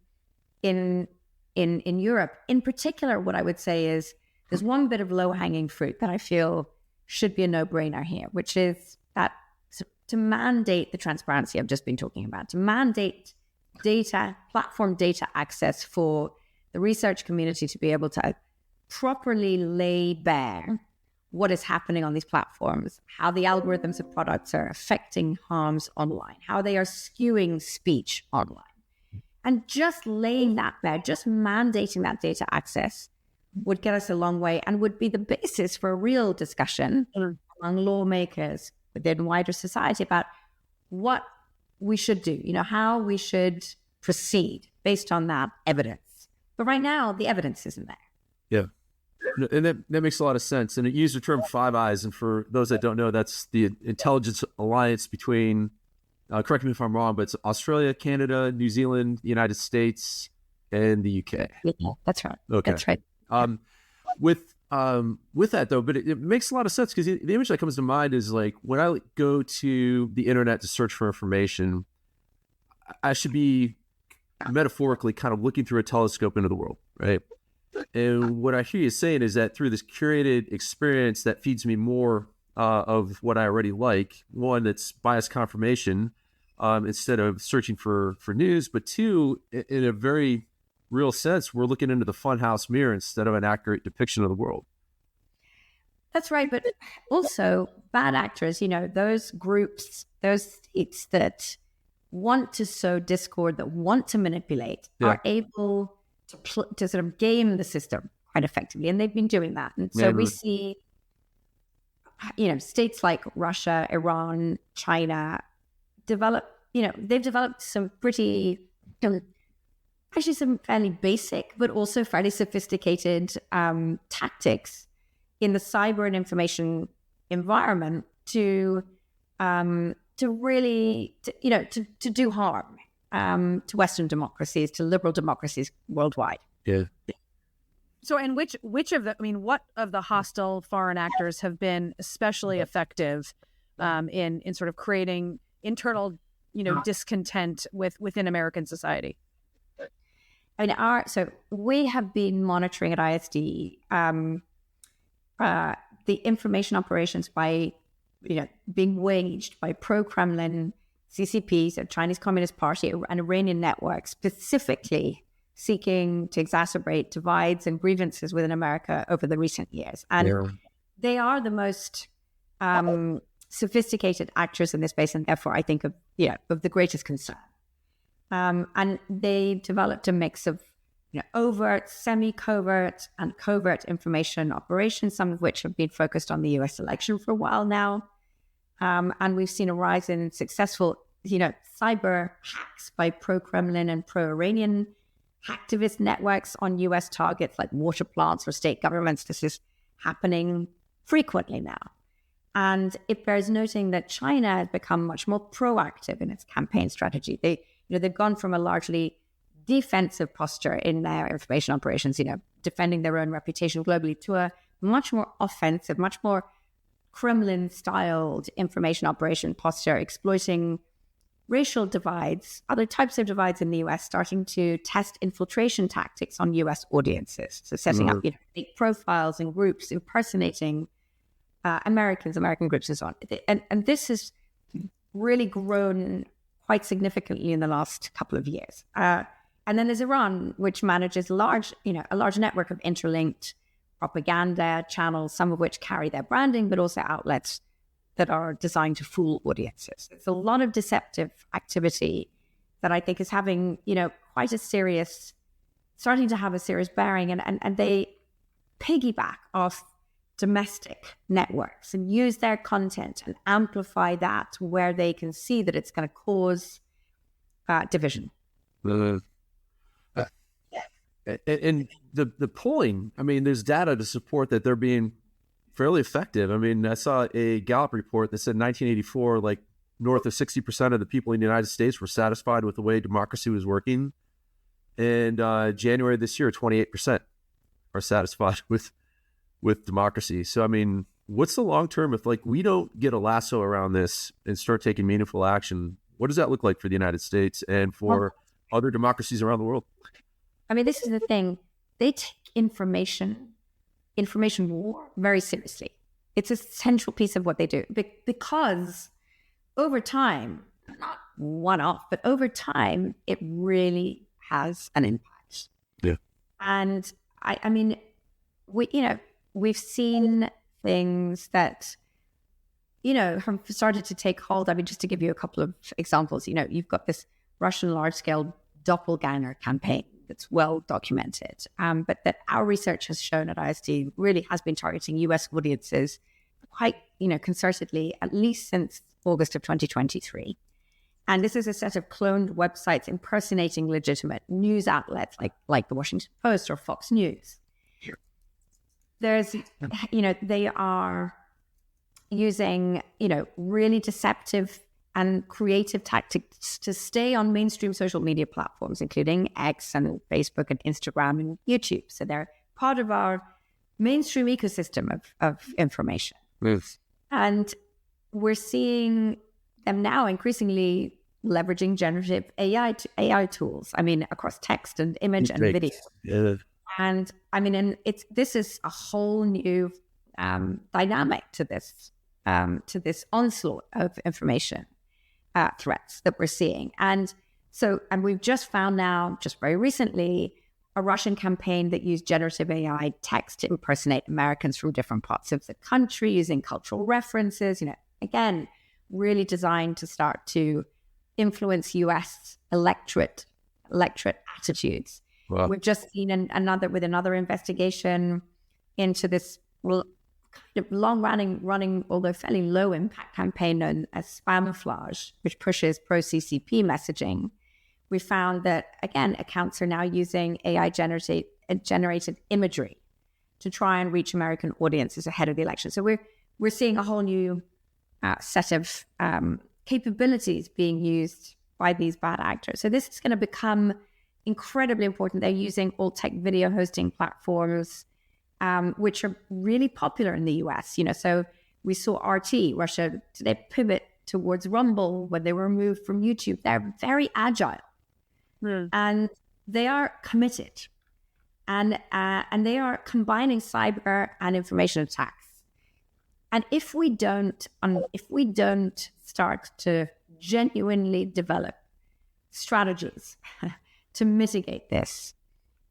in Europe. In particular, what I would say is there's one bit of low-hanging fruit that I feel should be a no-brainer here, which is that to mandate the transparency I've just been talking about, to mandate platform data access for the research community to be able to properly lay bare what is happening on these platforms, how the algorithms of products are affecting harms online, how they are skewing speech online. And just laying that there, just mandating that data access would get us a long way and would be the basis for a real discussion among lawmakers within wider society about what we should do, how we should proceed based on that evidence. But right now, the evidence isn't there. Yeah. And that makes a lot of sense. And it used the term Five Eyes. And for those that don't know, that's the intelligence alliance between, correct me if I'm wrong, but it's Australia, Canada, New Zealand, the United States, and the UK. Yeah, that's right. Okay. That's right. With that though, but it makes a lot of sense, because the image that comes to mind is like when I go to the internet to search for information, I should be metaphorically kind of looking through a telescope into the world, right? And what I hear you saying is that through this curated experience that feeds me more of what I already like, one, that's bias confirmation instead of searching for news, but two, in a very real sense, we're looking into the funhouse mirror instead of an accurate depiction of the world. That's right. But also bad actors, those groups, those states that want to sow discord, that want to manipulate, are able to sort of game the system quite effectively. And they've been doing that. And so we see, states like Russia, Iran, China they've developed some pretty, actually some fairly basic, but also fairly sophisticated tactics in the cyber and information environment to really, to do harm to Western democracies, to liberal democracies worldwide. Yeah. So, and which what of the hostile foreign actors have been especially effective in sort of creating internal, discontent within American society? I mean, so we have been monitoring at ISD the information operations by, being waged by pro-Kremlin CCPs, so Chinese Communist Party, and Iranian networks, specifically seeking to exacerbate divides and grievances within America over the recent years. And they are the most sophisticated actors in this space, and therefore I think of the greatest concern. And they developed a mix of overt, semi-covert, and covert information operations, some of which have been focused on the US election for a while now. And we've seen a rise in successful, cyber hacks by pro-Kremlin and pro-Iranian hacktivist networks on US targets like water plants or state governments. This is happening frequently now. And it bears noting that China has become much more proactive in its campaign strategy. They've gone from a largely defensive posture in their information operations, defending their own reputation globally, to a much more offensive, much more Kremlin-styled information operation posture, exploiting racial divides, other types of divides in the US, starting to test infiltration tactics on US audiences. So setting up fake profiles and groups, impersonating American groups and so on. And this has really grown quite significantly in the last couple of years. And then there's Iran, which manages a large network of interlinked propaganda channels, some of which carry their branding, but also outlets that are designed to fool audiences. It's a lot of deceptive activity that I think is having, starting to have a serious bearing, and they piggyback off domestic networks and use their content and amplify that where they can see that it's going to cause division. And the polling, there's data to support that they're being fairly effective. I saw a Gallup report that said 1984, like north of 60% of the people in the United States were satisfied with the way democracy was working. And January this year, 28% are satisfied with democracy. So, what's the long term if we don't get a lasso around this and start taking meaningful action? What does that look like for the United States and for other democracies around the world? This is the thing. They take information war very seriously. It's a central piece of what they do because over time, not one-off, but over time, it really has an impact. Yeah. And we've seen things that, have started to take hold. Just to give you a couple of examples, you've got this Russian large-scale doppelganger campaign that's well documented, but that our research has shown at ISD really has been targeting US audiences quite, concertedly, at least since August of 2023. And this is a set of cloned websites impersonating legitimate news outlets like the Washington Post or Fox News. There's, they are using, really deceptive and creative tactics to stay on mainstream social media platforms, including X and Facebook and Instagram and YouTube. So they're part of our mainstream ecosystem of information. And we're seeing them now increasingly leveraging generative AI tools. Across text and image and video. Yeah. And this is a whole new dynamic to this onslaught of information threats that we're seeing. And we've just found now, just very recently, a Russian campaign that used generative AI text to impersonate Americans from different parts of the country using cultural references, again, really designed to start to influence US electorate attitudes. Wow. We've just seen another investigation into this kind of long-running, although fairly low-impact campaign known as Spamflage, which pushes pro-CCP messaging. We found that, again, accounts are now using AI-generated imagery to try and reach American audiences ahead of the election. So we're seeing a whole new set of capabilities being used by these bad actors. So this is going to become incredibly important. They're using alt-tech video hosting platforms, which are really popular in the US. So we saw RT, Russia Today, pivot towards Rumble when they were removed from YouTube. They're very agile. And they are committed, and they are combining cyber and information attacks. And if we don't start to genuinely develop strategies to mitigate this,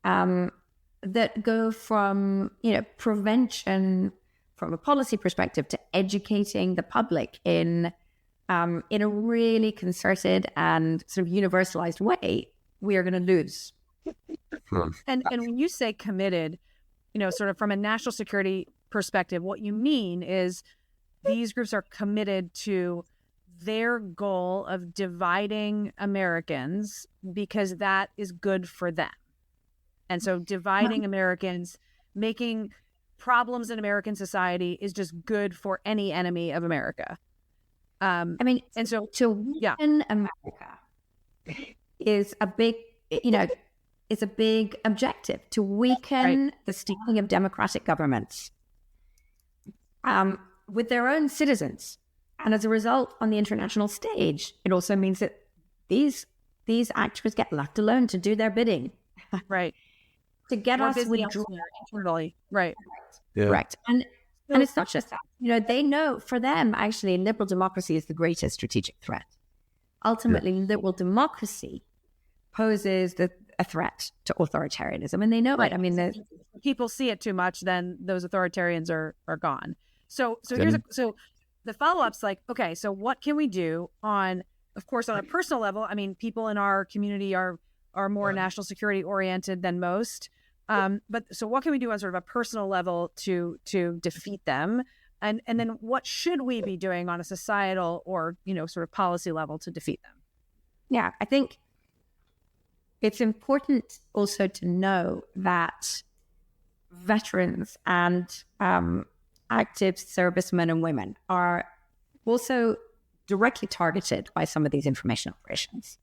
that go from prevention from a policy perspective to educating the public in a really concerted and sort of universalized way, we are going to lose. And when you say committed, sort of from a national security perspective, what you mean is these groups are committed to their goal of dividing Americans because that is good for them. And so dividing Americans, making problems in American society is just good for any enemy of America. And so to weaken America is a big, is a big objective, to weaken the standing of democratic governments with their own citizens. And as a result, on the international stage, it also means that these actors get left alone to do their bidding. Right. To get us withdrawn internally. Right. Yeah. Correct. And it's not just that. They know, for them, actually, liberal democracy is the greatest strategic threat. Ultimately, liberal democracy poses a threat to authoritarianism, and they know it. People see it too much, then those authoritarians are gone. So the follow-up's like, okay, so what can we do on a personal level? People in our community are more national security oriented than most. But so what can we do on sort of a personal level to defeat them? And then what should we be doing on a societal or, sort of policy level to defeat them? Yeah, I think it's important also to know that veterans and active servicemen and women are also directly targeted by some of these information operations.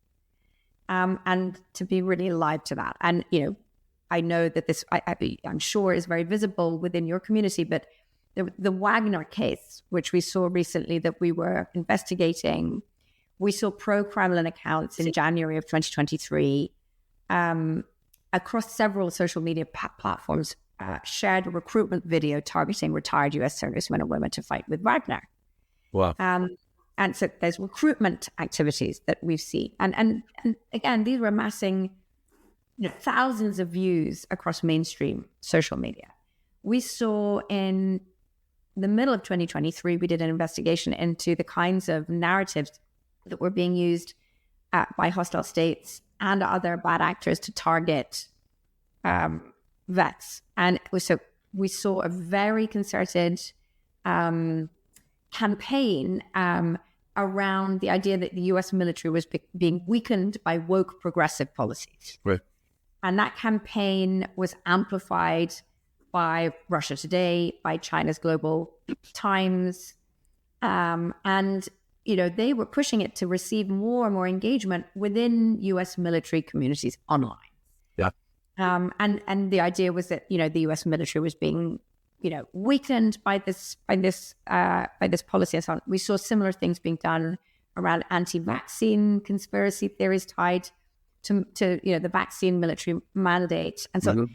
And to be really alive to that. And, I know that this, I'm sure, is very visible within your community, but the Wagner case, which we saw recently that we were investigating, we saw pro-Kremlin accounts in January of 2023 across several social media platforms shared a recruitment video targeting retired U.S. servicemen and women to fight with Wagner. Wow. And so there's recruitment activities that we've seen. And again, these were amassing thousands of views across mainstream social media. We saw in the middle of 2023, we did an investigation into the kinds of narratives that were being used by hostile states and other bad actors to target vets. And so we saw a very concerted campaign around the idea that the US military was being weakened by woke progressive policies. Right. And that campaign was amplified by Russia Today, by China's Global Times. And, they were pushing it to receive more and more engagement within US military communities online. Yeah. And the idea was that, the US military was being, weakened by this policy and so on. We saw similar things being done around anti-vaccine conspiracy theories tied to the vaccine military mandate. And so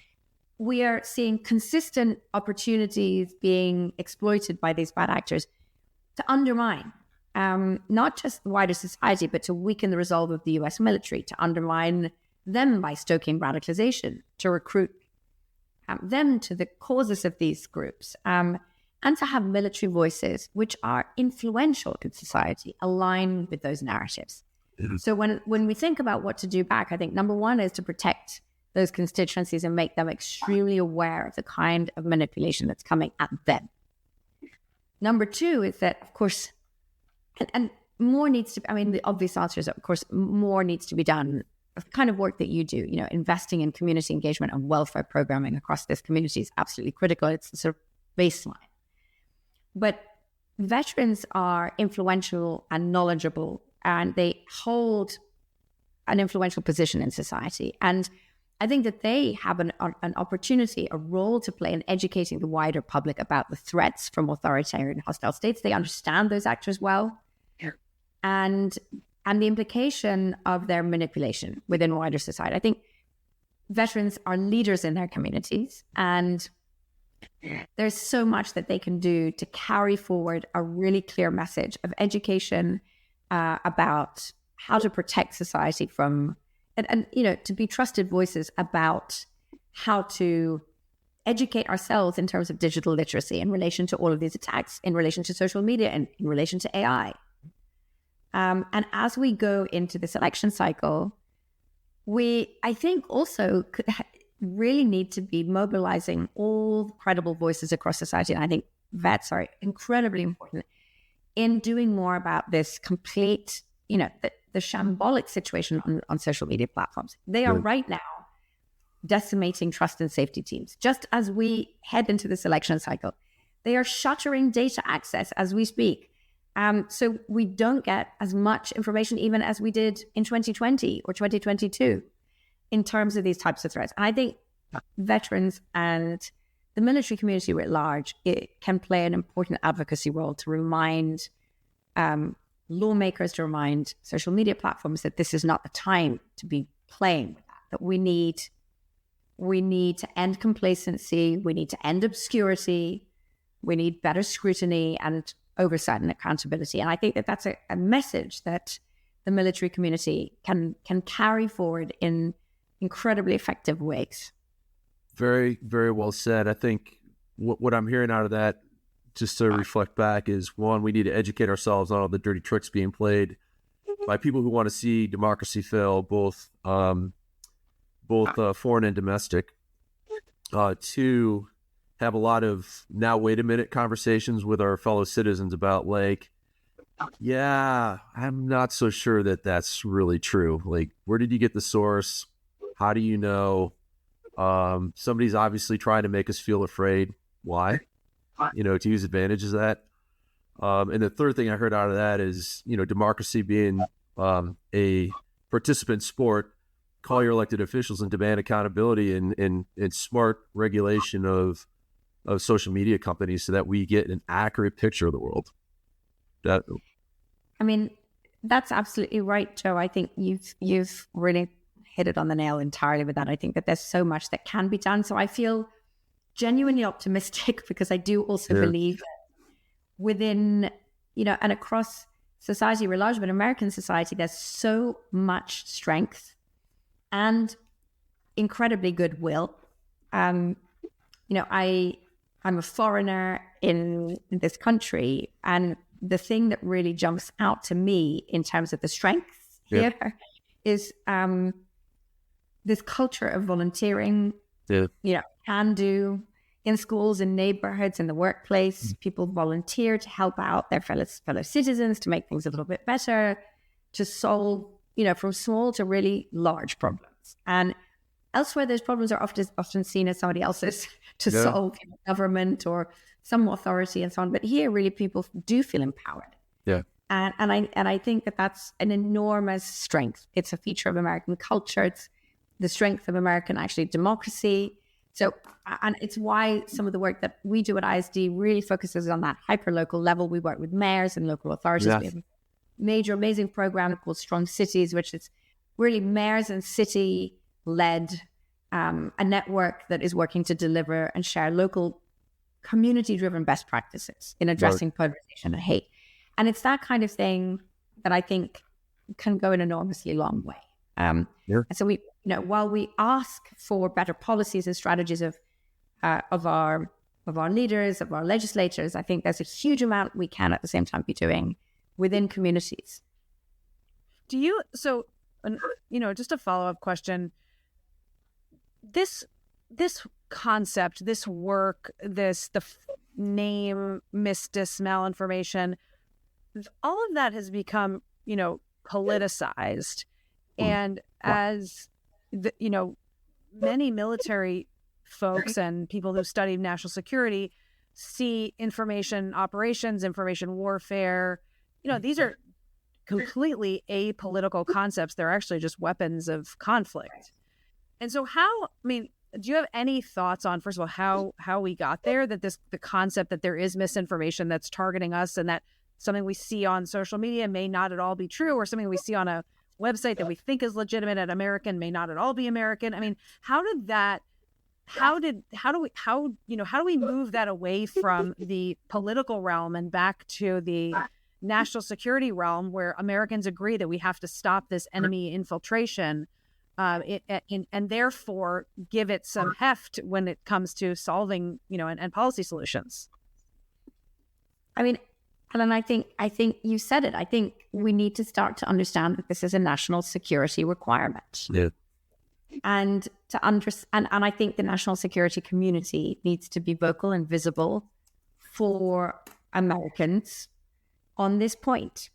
we are seeing consistent opportunities being exploited by these bad actors to undermine not just the wider society, but to weaken the resolve of the US military, to undermine them by stoking radicalization, to recruit them to the causes of these groups, and to have military voices which are influential in society, aligned with those narratives. So when we think about what to do back, I think number one is to protect those constituencies and make them extremely aware of the kind of manipulation that's coming at them. Number two is that, of course, and more needs to, the obvious answer is, of course, more needs to be done. The kind of work that you do, investing in community engagement and welfare programming across this community is absolutely critical. It's the sort of baseline. But veterans are influential and knowledgeable, and they hold an influential position in society. And I think that they have an opportunity, a role to play in educating the wider public about the threats from authoritarian and hostile states. They understand those actors well. Yeah. And the implication of their manipulation within wider society. I think veterans are leaders in their communities, and there's so much that they can do to carry forward a really clear message of education about how to protect society from, and to be trusted voices about how to educate ourselves in terms of digital literacy in relation to all of these attacks, in relation to social media, and in relation to AI. And as we go into this election cycle, I think also really need to be mobilizing all credible voices across society. And I think vets are incredibly important in doing more about this complete, the shambolic situation on social media platforms. They are right now decimating trust and safety teams. Just as we head into this election cycle, they are shuttering data access as we speak. So we don't get as much information even as we did in 2020 or 2022 in terms of these types of threats. And I think veterans and the military community writ large, it can play an important advocacy role to remind lawmakers, to remind social media platforms that this is not the time to be playing with that we need to end complacency, we need to end obscurity, we need better scrutiny and oversight and accountability. And I think that that's a message that the military community can carry forward in incredibly effective ways. Very, very well said. I think what I'm hearing out of that, just to reflect back, is one, we need to educate ourselves on all the dirty tricks being played by people who want to see democracy fail, both foreign and domestic. Two, have a lot of now wait a minute conversations with our fellow citizens about I'm not so sure that that's really true. Where did you get the source? How do you know? Somebody's obviously trying to make us feel afraid. Why? To use advantages of that. And the third thing I heard out of that is, democracy being a participant sport, call your elected officials and demand accountability and smart regulation of social media companies so that we get an accurate picture of the world. That's absolutely right, Joe. I think you've really hit it on the nail entirely with that. I think that there's so much that can be done. So I feel genuinely optimistic because I do also believe that within, and across society at large, but American society, there's so much strength and incredibly goodwill. I'm a foreigner in this country, and the thing that really jumps out to me in terms of the strength here is this culture of volunteering, can do in schools, in neighborhoods, in the workplace. People volunteer to help out their fellow citizens, to make things a little bit better, to solve, from small to really large problems. And elsewhere, those problems are often seen as somebody else's to solve, government or some authority and so on. But here, really, people do feel empowered. Yeah. And I think that that's an enormous strength. It's a feature of American culture. It's the strength of American, actually, democracy. So, and it's why some of the work that we do at ISD really focuses on that hyper-local level. We work with mayors and local authorities. We have a major, amazing program called Strong Cities, which is really mayors and city-led, a network that is working to deliver and share local community-driven best practices in addressing polarization and hate. And it's that kind of thing that I think can go an enormously long way. And so we, while we ask for better policies and strategies of our leaders, of our legislators, I think there's a huge amount we can at the same time be doing within communities. Just a follow-up question. This concept, this work, the name, misdis, malinformation, all of that has become, politicized. And as many military folks and people who study national security see information operations, information warfare, these are completely apolitical concepts. They're actually just weapons of conflict. And so do you have any thoughts on, first of all, how we got there, that the concept that there is misinformation that's targeting us, and that something we see on social media may not at all be true, or something we see on a website that we think is legitimate and American may not at all be American? How do we move that away from the political realm and back to the national security realm, where Americans agree that we have to stop this enemy infiltration, and therefore give it some heft when it comes to solving, and policy solutions? Helen, I think you said it. I think we need to start to understand that this is a national security requirement. Yeah. And I think the national security community needs to be vocal and visible for Americans on this point.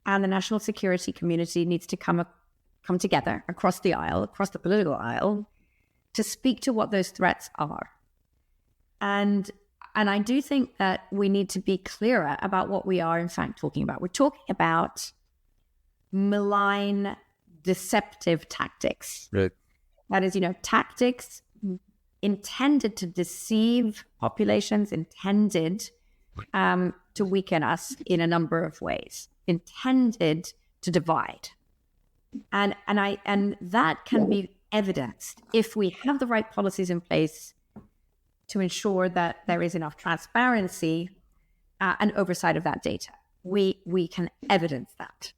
And the national security community needs to come together across the aisle, across the political aisle, to speak to what those threats are. And I do think that we need to be clearer about what we are, in fact, talking about. We're talking about malign, deceptive tactics. Right. That is, tactics intended to deceive populations, intended to weaken us in a number of ways, intended to divide. And that can be evidenced if we have the right policies in place to ensure that there is enough transparency and oversight of that data. We can evidence that.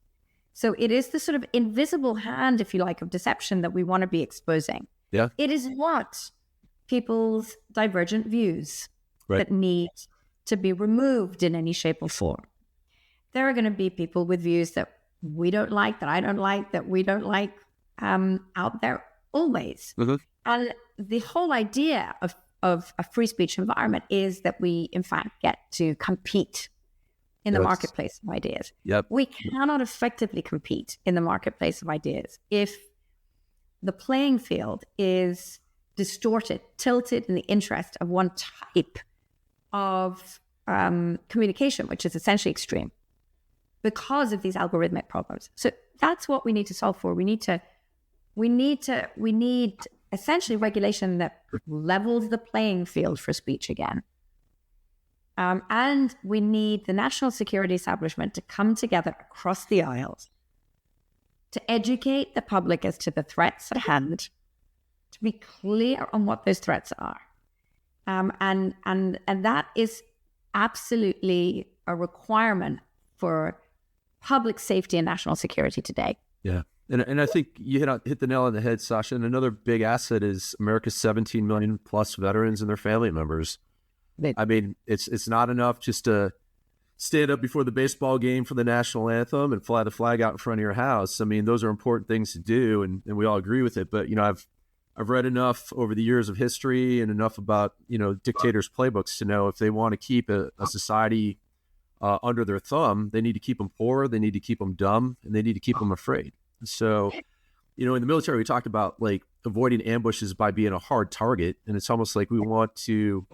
So it is the sort of invisible hand, if you like, of deception that we want to be exposing. Yeah. It is what people's divergent views that need to be removed in any shape or form. There are going to be people with views that we don't like, that I don't like, that we don't like out there always. Mm-hmm. And the whole idea of a free speech environment is that we, in fact, get to compete in the marketplace of ideas. Yep. We cannot effectively compete in the marketplace of ideas if the playing field is distorted, tilted in the interest of one type of communication, which is essentially extreme, because of these algorithmic problems. So that's what we need to solve for. We need essentially regulation that levels the playing field for speech again. And we need the national security establishment to come together across the aisles to educate the public as to the threats at hand, to be clear on what those threats are. And that is absolutely a requirement for public safety and national security today. Yeah. And I think you hit the nail on the head, Sasha. And another big asset is America's 17 million plus veterans and their family members. I mean, it's not enough just to stand up before the baseball game for the national anthem and fly the flag out in front of your house. I mean, those are important things to do, and we all agree with it. But, I've I've read enough over the years of history and enough about, dictators' playbooks to know if they want to keep a society under their thumb, they need to keep them poor, they need to keep them dumb, and they need to keep them afraid. So, in the military, we talked about like avoiding ambushes by being a hard target. And it's almost like we want to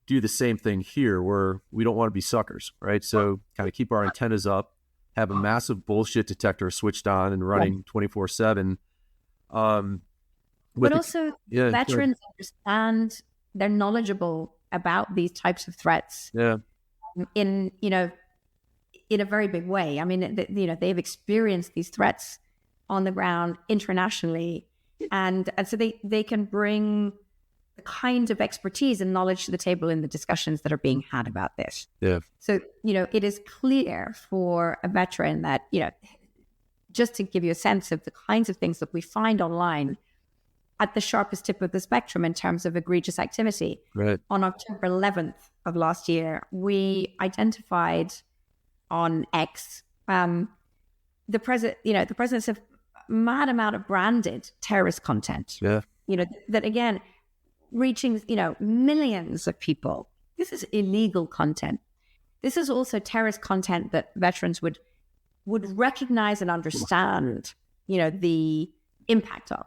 do the same thing here where we don't want to be suckers, right? So kind of keep our antennas up, have a massive bullshit detector switched on and running 24/7. But also veterans understand, they're knowledgeable about these types of threats in a very big way. I mean, they've experienced these threats on the ground internationally. And so they can bring the kind of expertise and knowledge to the table in the discussions that are being had about this. Yeah. So, it is clear for a veteran that, just to give you a sense of the kinds of things that we find online at the sharpest tip of the spectrum in terms of egregious activity. Right. On October 11th of last year, we identified on X the presence of mad amount of branded terrorist content. Yeah. That again, reaching, millions of people. This is illegal content. This is also terrorist content that veterans would recognize and understand, the impact of.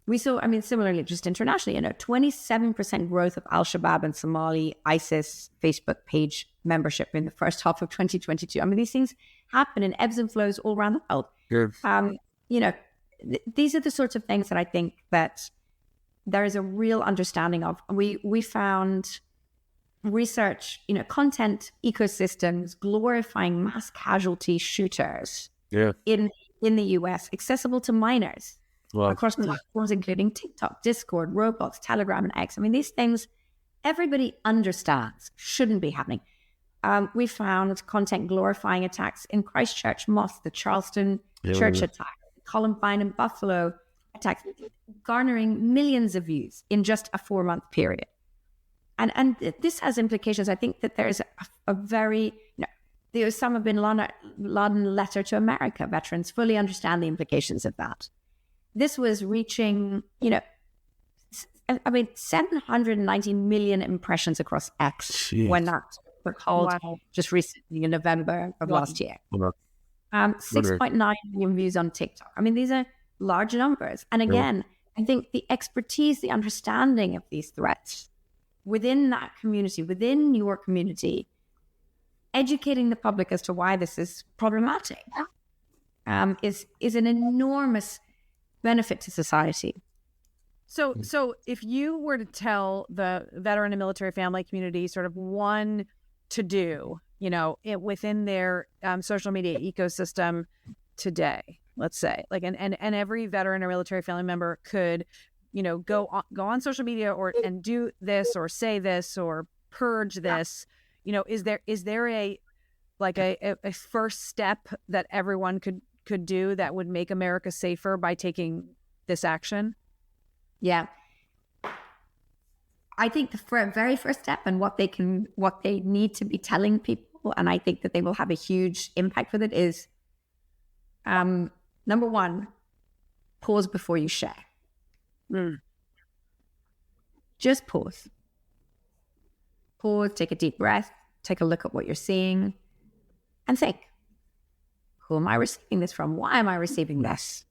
We saw, similarly, just internationally, 27% growth of Al-Shabaab and Somali ISIS Facebook page membership in the first half of 2022. These things happen in ebbs and flows all around the world. Yeah. These are the sorts of things that I think that there is a real understanding of. We found research, content ecosystems glorifying mass casualty shooters in the US, accessible to minors across platforms including TikTok, Discord, Roblox, Telegram, and X. These things everybody understands shouldn't be happening. We found content glorifying attacks in Christchurch Mosque, the Charleston church attack, Columbine and Buffalo attacks, garnering millions of views in just a 4-month period. And this has implications. I think that there's a very, the Osama bin Laden letter to America. Veterans fully understand the implications of that. This was reaching, 790 million impressions across X when that were called just recently in November of last year. 6.9 million views on TikTok. These are large numbers. And again, I think the expertise, the understanding of these threats within that community, within your community, educating the public as to why this is problematic is an enormous benefit to society. So if you were to tell the veteran and military family community sort of one to do, within their social media ecosystem today, let's say, like, and every veteran or military family member could, go on social media and do this or say this or purge this, is there a first step that everyone could do that would make America safer by taking this action? Yeah. I think the very first step and what they need to be telling people, and I think that they will have a huge impact with it, is number one, pause before you share. Just pause. Pause, take a deep breath, take a look at what you're seeing, and think, who am I receiving this from? Why am I receiving this?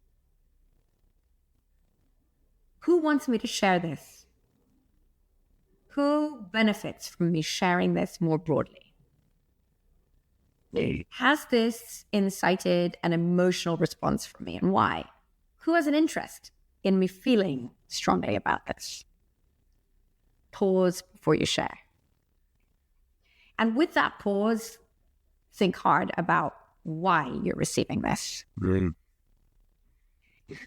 Who wants me to share this? Who benefits from me sharing this more broadly? Has this incited an emotional response from me, and why? Who has an interest in me feeling strongly about this? Pause before you share. And with that pause, think hard about why you're receiving this.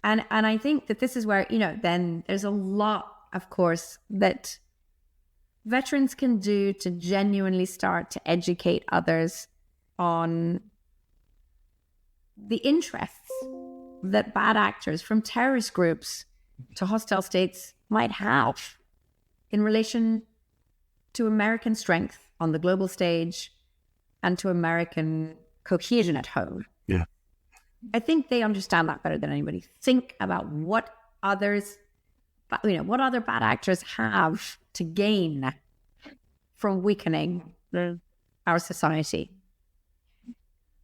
And I think that this is where, then there's a lot, of course, that veterans can do to genuinely start to educate others on the interests that bad actors, from terrorist groups to hostile states, might have in relation to American strength on the global stage and to American cohesion at home. Yeah. I think they understand that better than anybody. Think about what others what other bad actors have to gain from weakening our society.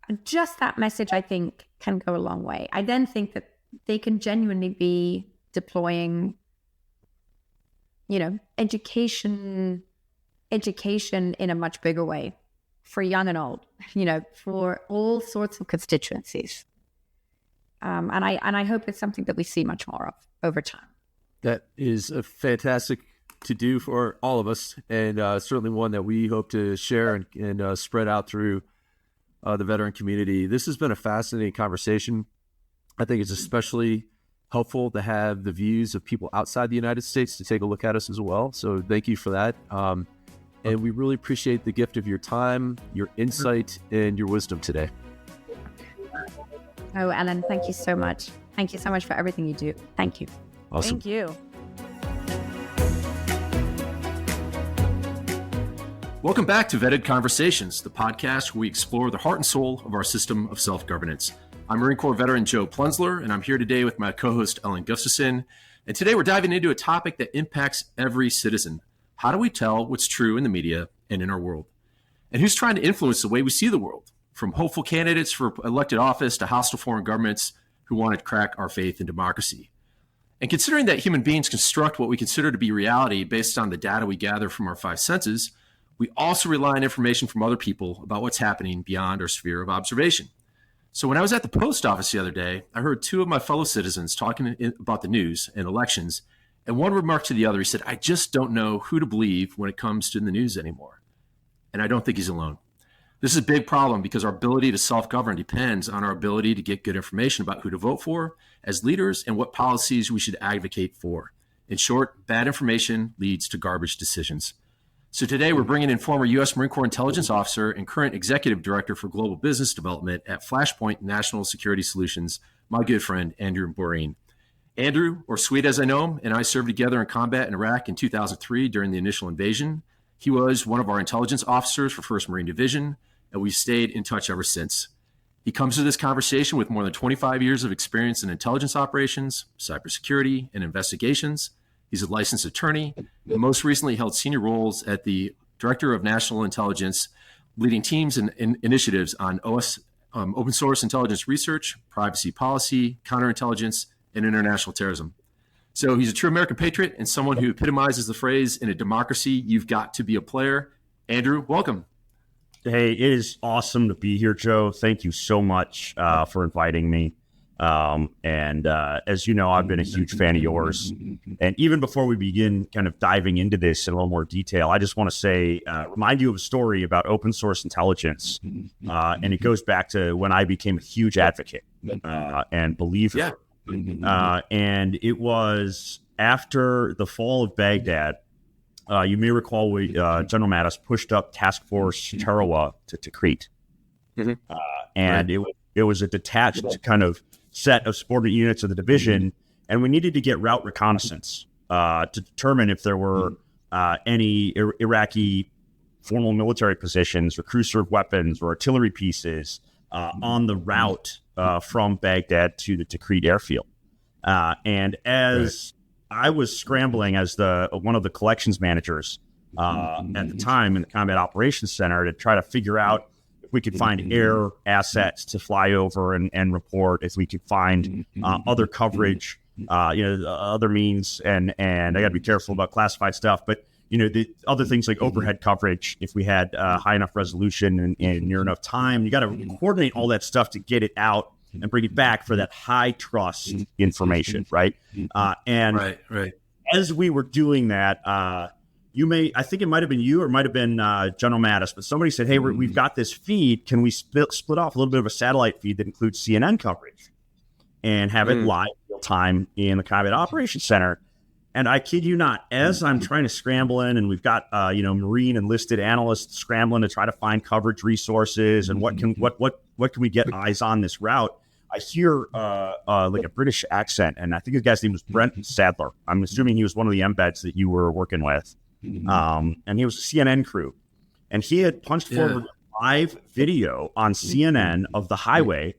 And just that message, I think, can go a long way. I then think that they can genuinely be deploying, education in a much bigger way for young and old, for all sorts of constituencies. And I hope it's something that we see much more of over time. That is a fantastic to do for all of us, and certainly one that we hope to share and spread out through the veteran community. This has been a fascinating conversation. I think it's especially helpful to have the views of people outside the United States to take a look at us as well. So thank you for that. And we really appreciate the gift of your time, your insight, and your wisdom today. Oh, Ellen, thank you so much. Thank you so much for everything you do. Thank you. Awesome. Thank you. Welcome back to Vetted Conversations, the podcast where we explore the heart and soul of our system of self-governance. I'm Marine Corps veteran Joe Plunzler, and I'm here today with my co-host Ellen Gustafson. And today we're diving into a topic that impacts every citizen. How do we tell what's true in the media and in our world? And who's trying to influence the way we see the world? From hopeful candidates for elected office to hostile foreign governments who want to crack our faith in democracy. And considering that human beings construct what we consider to be reality based on the data we gather from our five senses, we also rely on information from other people about what's happening beyond our sphere of observation. So when I was at the post office the other day, I heard two of my fellow citizens talking about the news and elections, and one remarked to the other, he said, "I just don't know who to believe when it comes to the news anymore." And I don't think he's alone. This is a big problem because our ability to self-govern depends on our ability to get good information about who to vote for as leaders and what policies we should advocate for. In short, bad information leads to garbage decisions. So today we're bringing in former U.S. Marine Corps intelligence officer and current executive director for global business development at Flashpoint National Security Solutions, my good friend, Andrew Borene. Andrew, or Sweet as I know him, and I served together in combat in Iraq in 2003 during the initial invasion. He was one of our intelligence officers for 1st Marine Division, and we've stayed in touch ever since. He comes to this conversation with more than 25 years of experience in intelligence operations, cybersecurity, and investigations. He's a licensed attorney, and most recently held senior roles at the Director of National Intelligence, leading teams and initiatives on open source intelligence research, privacy policy, counterintelligence, and international terrorism. So he's a true American patriot and someone who epitomizes the phrase, in a democracy, you've got to be a player. Andrew, welcome. Hey, it is awesome to be here, Joe. Thank you so much for inviting me. And as you know, I've been a huge fan of yours. And even before we begin kind of diving into this in a little more detail, I just want to say, remind you of a story about open source intelligence. And it goes back to when I became a huge advocate and believer. Yeah. And it was after the fall of Baghdad. You may recall General Mattis pushed up Task Force Tarawa to Tikrit. And it was a detached kind of set of subordinate units of the division, and we needed to get route reconnaissance to determine if there were any Iraqi formal military positions or crew-served weapons or artillery pieces on the route from Baghdad to the Tikrit airfield. And as I was scrambling as one of the collections managers at the time in the Combat Operations Center to try to figure out if we could find air assets to fly over and report, if we could find other coverage, other means, and I got to be careful about classified stuff, but the other things like overhead coverage, if we had high enough resolution and near enough time, you got to coordinate all that stuff to get it out and bring it back for that high trust information, right? And as we were doing that, I think it might have been you or it might have been General Mattis, but somebody said, hey, we've got this feed. Can we split off a little bit of a satellite feed that includes CNN coverage and have it live real time in the Combat Operations Center? And I kid you not, as I'm trying to scramble in, and we've got Marine enlisted analysts scrambling to try to find coverage resources and what can we get eyes on this route, I hear like a British accent, and I think the guy's name was Brent Sadler. I'm assuming he was one of the embeds that you were working with, and he was a CNN crew, and he had punched forward a live video on CNN of the highway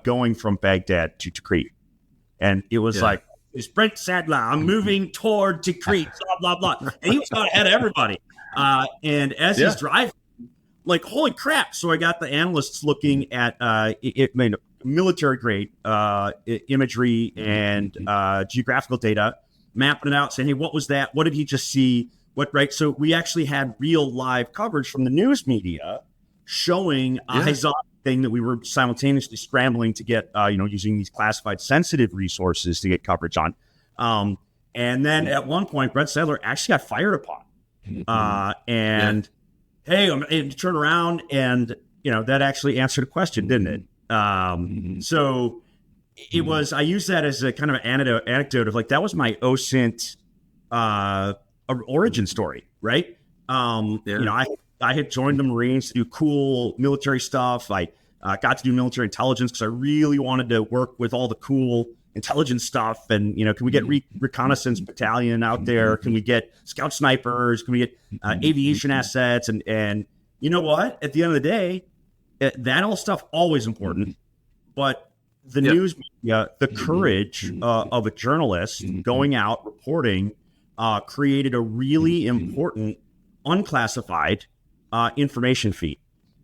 going from Baghdad to Tikrit, and it was like is Brent Sadler. I'm moving toward to Crete, blah, blah, blah. And he was going ahead of everybody. And as he's driving, like, holy crap. So I got the analysts looking at military grade imagery and geographical data, mapping it out, saying, hey, what was that? What did he just see? What, right? So we actually had real live coverage from the news media showing eyes on thing that we were simultaneously scrambling to get, using these classified sensitive resources to get coverage on. And then at one point, Brett Sadler actually got fired upon. Hey, and turn around and, that actually answered a question, didn't it? So it was, I use that as a kind of an anecdote of like, that was my OSINT origin story, right? I had joined the Marines to do cool military stuff. I got to do military intelligence because I really wanted to work with all the cool intelligence stuff. And, can we get reconnaissance battalion out there? Can we get scout snipers? Can we get aviation assets? And you know what? At the end of the day, that all stuff always important. But the news media, the courage of a journalist going out reporting created a really important unclassified information feed.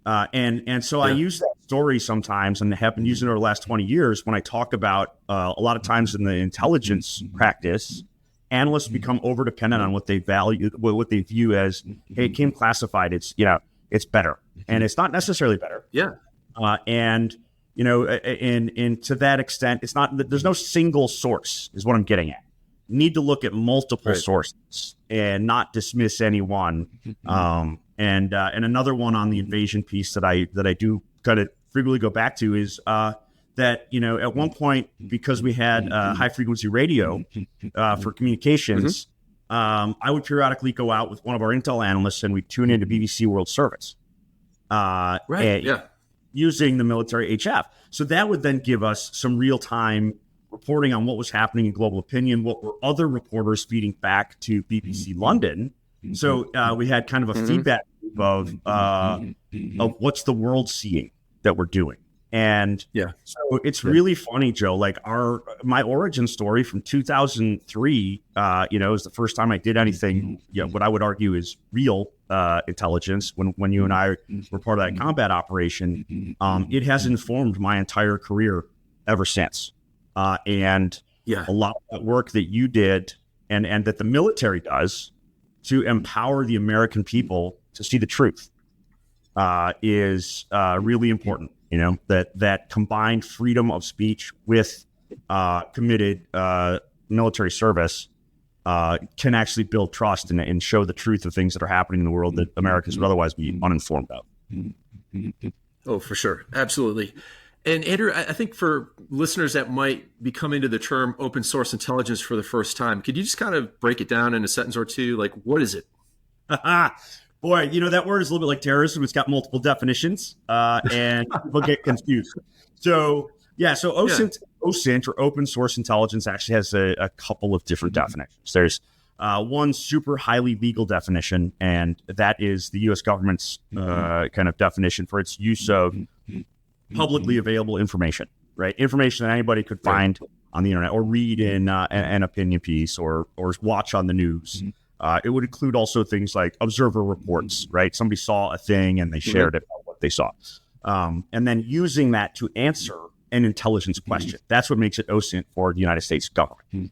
And so I use that story sometimes and have been using it over the last 20 years when I talk about a lot of times in the intelligence practice, analysts become over dependent on what they value, what they view as, hey, it came classified. It's, it's better. And it's not necessarily better. And to that extent, it's not, there's no single source is what I'm getting at. You need to look at multiple sources and not dismiss any one. And another one on the invasion piece that I do kind of frequently go back to is that, at one point, because we had high frequency radio for communications, I would periodically go out with one of our intel analysts and we'd tune into BBC World Service. Using the military HF. So that would then give us some real time reporting on what was happening in global opinion, what were other reporters feeding back to BBC London. So we had kind of a feedback loop of what's the world seeing that we're doing. And so it's really funny, Joe, like my origin story from 2003, is the first time I did anything, what I would argue is real intelligence when you and I were part of that combat operation. It has informed my entire career ever since. And a lot of that work that you did and that the military does to empower the American people to see the truth is really important. That combined freedom of speech with committed military service can actually build trust and show the truth of things that are happening in the world that Americans would otherwise be uninformed of. Oh, for sure. Absolutely. And Andrew, I think for listeners that might be coming to the term open source intelligence for the first time, could you just kind of break it down in a sentence or two? Like, what is it? Boy, that word is a little bit like terrorism. It's got multiple definitions, and people get confused. So OSINT or open source intelligence actually has a couple of different definitions. There's one super highly legal definition, and that is the U.S. government's kind of definition for its use of publicly available information, right? Information that anybody could find on the internet or read in an opinion piece or watch on the news. It would include also things like observer reports, right? Somebody saw a thing and they shared it about what they saw. And then using that to answer an intelligence question. That's what makes it OSINT for the United States government.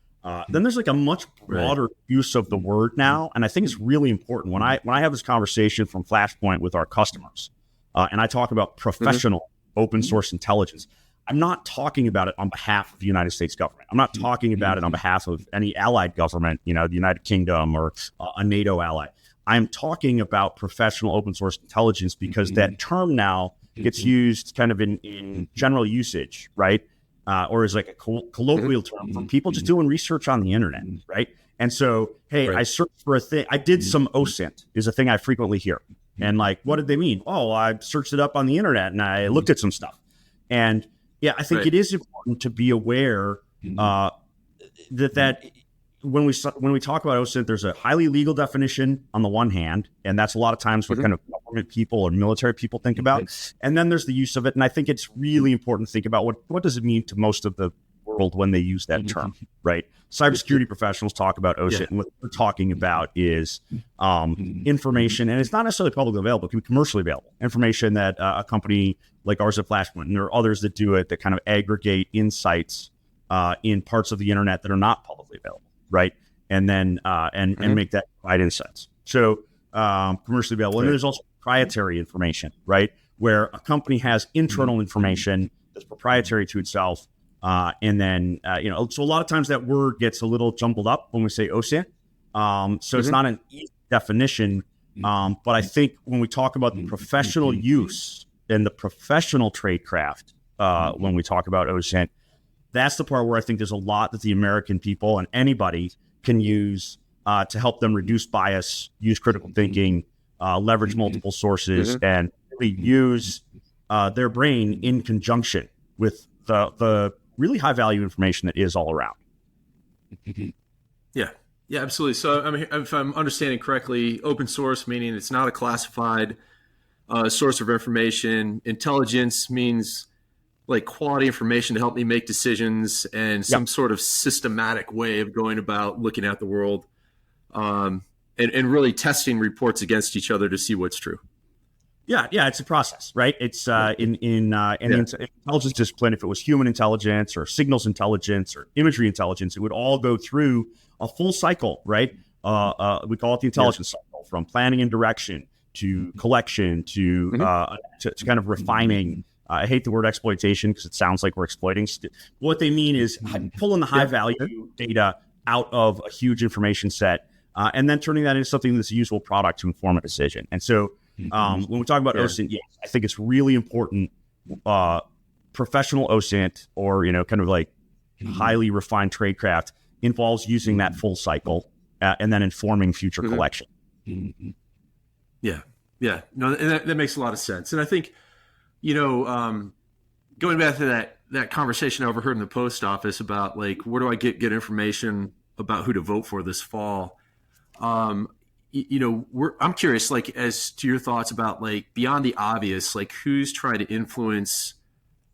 Then there's like a much broader use of the word now. And I think it's really important when I have this conversation from Flashpoint with our customers and I talk about professional open source intelligence. I'm not talking about it on behalf of the United States government. I'm not talking about it on behalf of any allied government, the United Kingdom or a NATO ally. I'm talking about professional open source intelligence because that term now gets used kind of in general usage, right? Or as like a colloquial term for people just doing research on the internet, right? And so, hey, I searched for a thing. I did some OSINT is a thing I frequently hear. And like, what did they mean? Oh, I searched it up on the internet and I looked at some stuff. And yeah, I think it is important to be aware that when we talk about OSINT, there's a highly legal definition on the one hand, and that's a lot of times what kind of government people or military people think about. And then there's the use of it, and I think it's really important to think about what does it mean to most of the world when they use that term, right? Cybersecurity professionals talk about OSINT, and what they're talking about is information, and it's not necessarily publicly available, it can be commercially available, information that a company like ours at Flashpoint, and there are others that do it, that kind of aggregate insights in parts of the internet that are not publicly available, right? And then and make that provide insights. So commercially available, and there's also proprietary information, right? Where a company has internal information that's proprietary to itself. And then, so a lot of times that word gets a little jumbled up when we say OSINT. So it's not an easy definition. But I think when we talk about the professional use and the professional tradecraft, when we talk about OSINT, that's the part where I think there's a lot that the American people and anybody can use to help them reduce bias, use critical thinking, leverage multiple sources, and really use their brain in conjunction with the really high value information that is all around. Yeah, absolutely. So, I mean, if I'm understanding correctly, open source meaning it's not a classified source of information. Intelligence means like quality information to help me make decisions, and some sort of systematic way of going about looking at the world, and really testing reports against each other to see what's true. Yeah, it's a process, right? It's in the intelligence discipline, if it was human intelligence or signals intelligence or imagery intelligence, it would all go through a full cycle, right? We call it the intelligence cycle, from planning and direction to collection to kind of refining. I hate the word exploitation because it sounds like we're exploiting. What they mean is pulling the high value data out of a huge information set and then turning that into something that's a usable product to inform a decision. And so when we talk about OSINT, I think it's really important. Professional OSINT, or kind of like highly refined tradecraft, involves using that full cycle and then informing future collection. No, that makes a lot of sense. And I think going back to that conversation I overheard in the post office about like, where do I get information about who to vote for this fall? I'm curious, like, as to your thoughts about like beyond the obvious, like who's trying to influence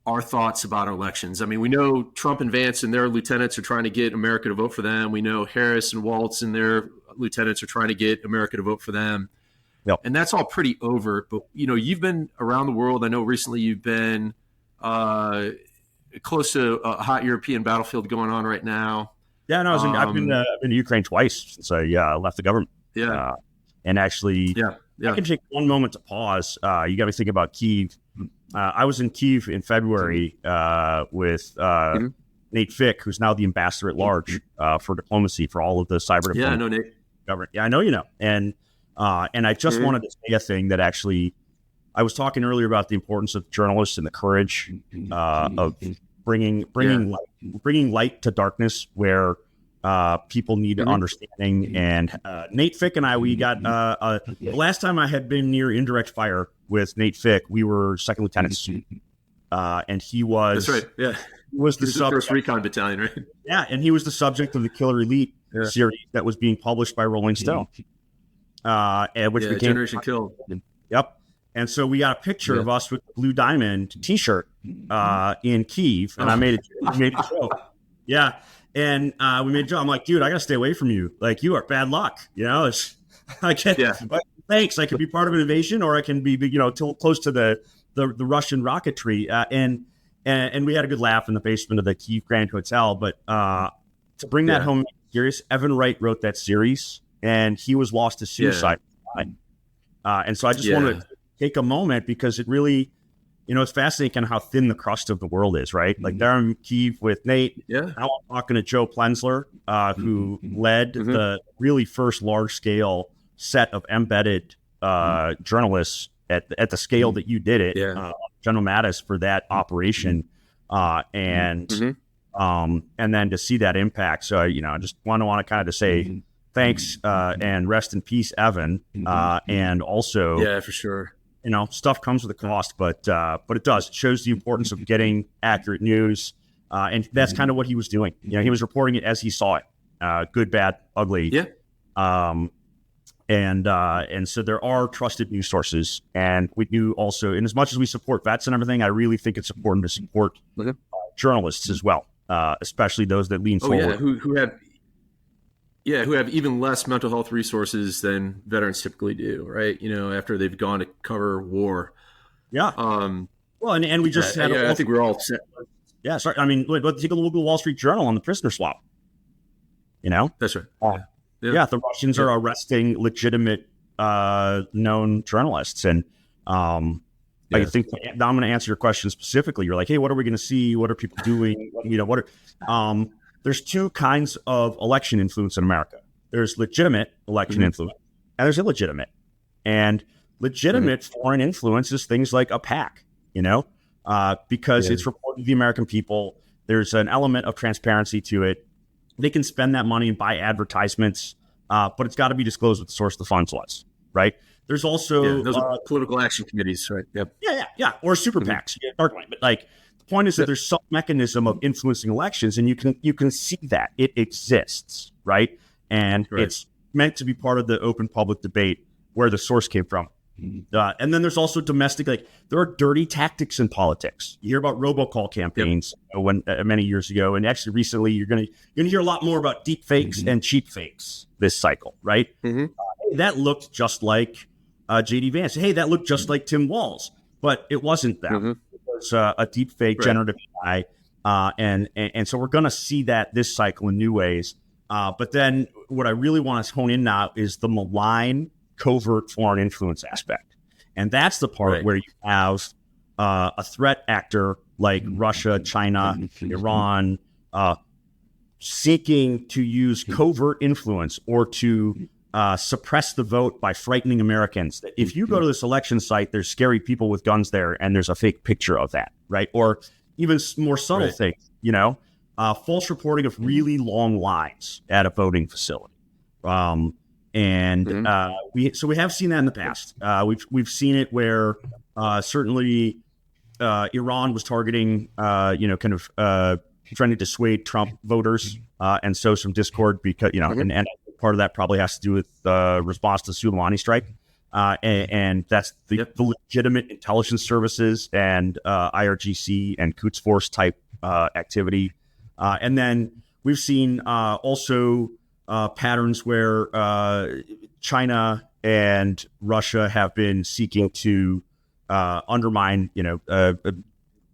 our thoughts about our elections. I mean, we know Trump and Vance and their lieutenants are trying to get America to vote for them. We know Harris and Waltz and their lieutenants are trying to get America to vote for them. Yep. And that's all pretty overt, but you've been around the world. I know recently you've been close to a hot European battlefield going on right now. Yeah, no, I've been to Ukraine twice since I left the government. Yeah, and actually, I can take one moment to pause. You got me thinking about Kyiv. I was in Kyiv in February with Nate Fick, who's now the ambassador at large for diplomacy for all of the cyber diplomacy. Yeah, I know Nate. Government. Yeah, I know you know. And I just wanted to say a thing that actually, I was talking earlier about the importance of journalists and the courage of bringing light to darkness where people need understanding. And Nate Fick and I, we got the last time I had been near indirect fire with Nate Fick, we were second lieutenants, and he was. That's right. Yeah, he was the first recon battalion, right? Yeah, and he was the subject of the Killer Elite series that was being published by Rolling Stone, and which became Generation Kill. Yep. And so we got a picture of us with the Blue Diamond T-shirt in Kyiv, and I made a joke. Yeah, and we made a joke. I'm like, dude, I gotta stay away from you. Like, you are bad luck. Thanks. I could be part of an invasion, or I can be, close to the Russian rocketry. And we had a good laugh in the basement of the Kyiv Grand Hotel. But to bring that home serious, Evan Wright wrote that series, and he was lost to suicide. And so I just wanted to take a moment, because it really, it's fascinating kind of how thin the crust of the world is, right? Like, there I'm in Kyiv with Nate. Yeah. Now I'm talking to Joe Plensler, who led the really first large scale set of embedded journalists at the scale that you did it, General Mattis, for that operation, and then to see that impact. So I just want to kind of say thanks and rest in peace, Evan, and also for sure. Stuff comes with a cost, but it does. It shows the importance of getting accurate news, and that's kind of what he was doing. He was reporting it as he saw it, good, bad, ugly. Yeah. And so there are trusted news sources, and we do also, and as much as we support vets and everything, I really think it's important to support journalists as well. especially those that lean forward. Who have even less mental health resources than veterans typically do, right? After they've gone to cover war. Yeah. Well, and we just had. I think we're all set. Yeah. Sorry. I mean, let's take a look at the Wall Street Journal on the prisoner swap. That's right. The Russians are arresting legitimate, known journalists, and I think now I'm going to answer your question specifically. You're like, hey, what are we going to see? What are people doing? There's two kinds of election influence in America. There's legitimate election influence, and there's illegitimate. And legitimate foreign influence is things like a PAC, because it's reported to the American people. There's an element of transparency to it. They can spend that money and buy advertisements, but it's got to be disclosed what the source of the funds was, right? There's also those are political action committees, right? Yep. Yeah, or super PACs. But the point is that there's some mechanism of influencing elections, and you can see that it exists, right? And it's meant to be part of the open public debate where the source came from. And then there's also domestic, there are dirty tactics in politics. You hear about robocall campaigns many years ago, and actually recently you're gonna hear a lot more about deep fakes and cheap fakes this cycle, right? Hey, that looked just like JD Vance. Hey, that looked just like Tim Walz, but it wasn't them. It was a deep fake generative AI, and so we're gonna see that this cycle in new ways. But then what I really want to hone in now is the malign, covert foreign influence aspect. And that's the part where you have a threat actor like Russia, China, Iran, seeking to use covert influence or to suppress the vote by frightening Americans. If you go to this election site, there's scary people with guns there, and there's a fake picture of that, right? Or even more subtle things, false reporting of really long lines at a voting facility. We have seen that in the past. We've seen it where certainly Iran was targeting, trying to dissuade Trump voters and sow some discord because and part of that probably has to do with the response to the Soleimani strike, and that's the legitimate intelligence services and IRGC and Quds Force type activity, and then we've seen also. Patterns where China and Russia have been seeking to undermine,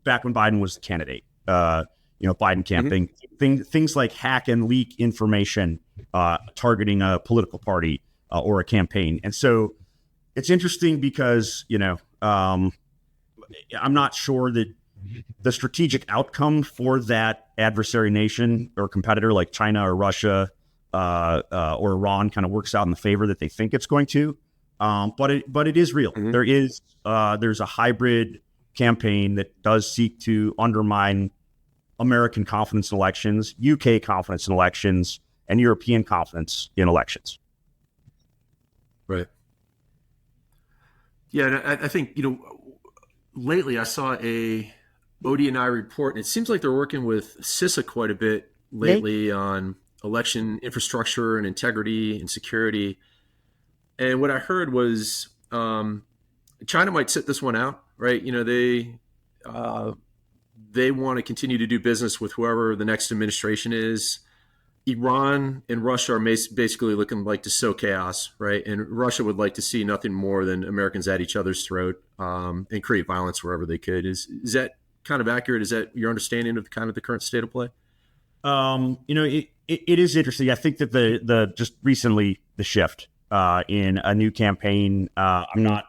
back when Biden was the candidate, Biden camping, things like hack and leak information targeting a political party or a campaign. And so it's interesting because, I'm not sure that the strategic outcome for that adversary nation or competitor like China or Russia or Iran kind of works out in the favor that they think it's going to, but it is real. There's a hybrid campaign that does seek to undermine American confidence in elections, UK confidence in elections, and European confidence in elections. Right. Yeah, and I think lately I saw a ODNI report, and it seems like they're working with CISA quite a bit lately on election infrastructure and integrity and security. And what I heard was China might sit this one out, right? They want to continue to do business with whoever the next administration is. Iran and Russia are basically looking like to sow chaos, right? And Russia would like to see nothing more than Americans at each other's throat and create violence wherever they could. Is that kind of accurate? Is that your understanding of kind of the current state of play? It is interesting. I think that the just recently the shift in a new campaign. I'm not,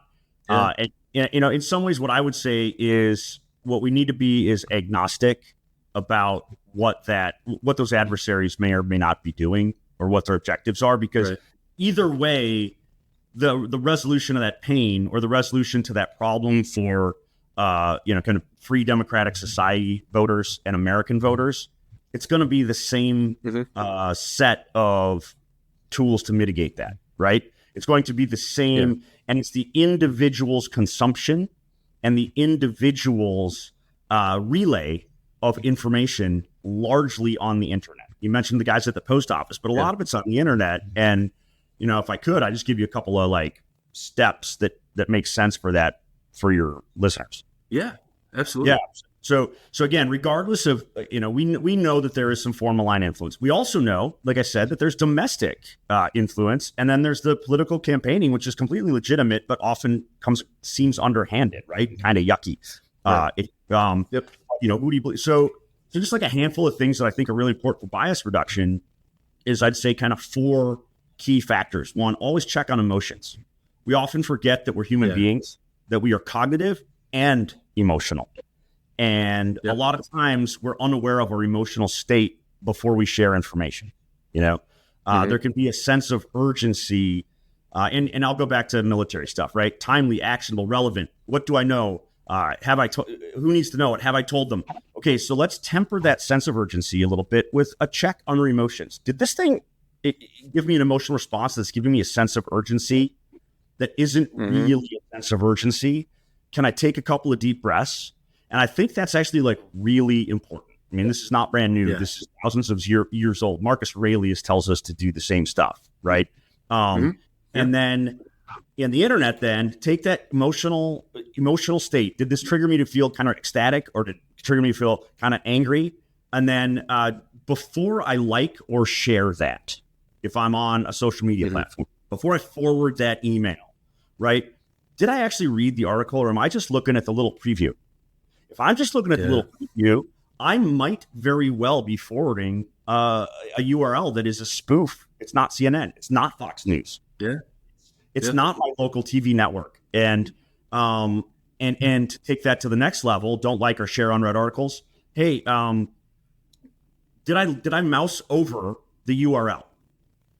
in some ways, what I would say is what we need to be is agnostic about what those adversaries may or may not be doing or what their objectives are, because either way, the resolution of that pain or the resolution to that problem for kind of free democratic society voters and American voters, it's going to be the same set of tools to mitigate that, right? It's going to be the same, and it's the individual's consumption and the individual's relay of information largely on the internet. You mentioned the guys at the post office, but a lot of it's on the internet. And, if I could, I just give you a couple of steps that make sense for that for your listeners. Yeah, absolutely. Yeah. So again, regardless of, we know that there is some foreign malign influence. We also know, like I said, that there's domestic influence, and then there's the political campaigning, which is completely legitimate, but often seems underhanded, right? Kind of yucky. Right. Who do you believe? So just like a handful of things that I think are really important for bias reduction is, I'd say, kind of 4 key factors. 1, always check on emotions. We often forget that we're human beings, that we are cognitive and emotional. And a lot of times we're unaware of our emotional state before we share information. There can be a sense of urgency. And I'll go back to military stuff, right? Timely, actionable, relevant. What do I know? Who needs to know it? Have I told them? Okay, so let's temper that sense of urgency a little bit with a check on our emotions. Did this thing give me an emotional response that's giving me a sense of urgency that isn't really a sense of urgency? Can I take a couple of deep breaths? And I think that's actually like really important. I mean, this is not brand new. Yeah. This is thousands of years old. Marcus Aurelius tells us to do the same stuff, right? And then in the internet, then take that emotional state. Did this trigger me to feel kind of ecstatic, or did it trigger me to feel kind of angry? And then before I like or share that, if I'm on a social media platform, before I forward that email, right? Did I actually read the article, or am I just looking at the little preview? If I'm just looking at the little preview, I might very well be forwarding a URL that is a spoof. It's not CNN. It's not Fox News. Yeah. It's not my local TV network. And to take that to the next level, don't like or share unread articles. Hey, did I mouse over the URL?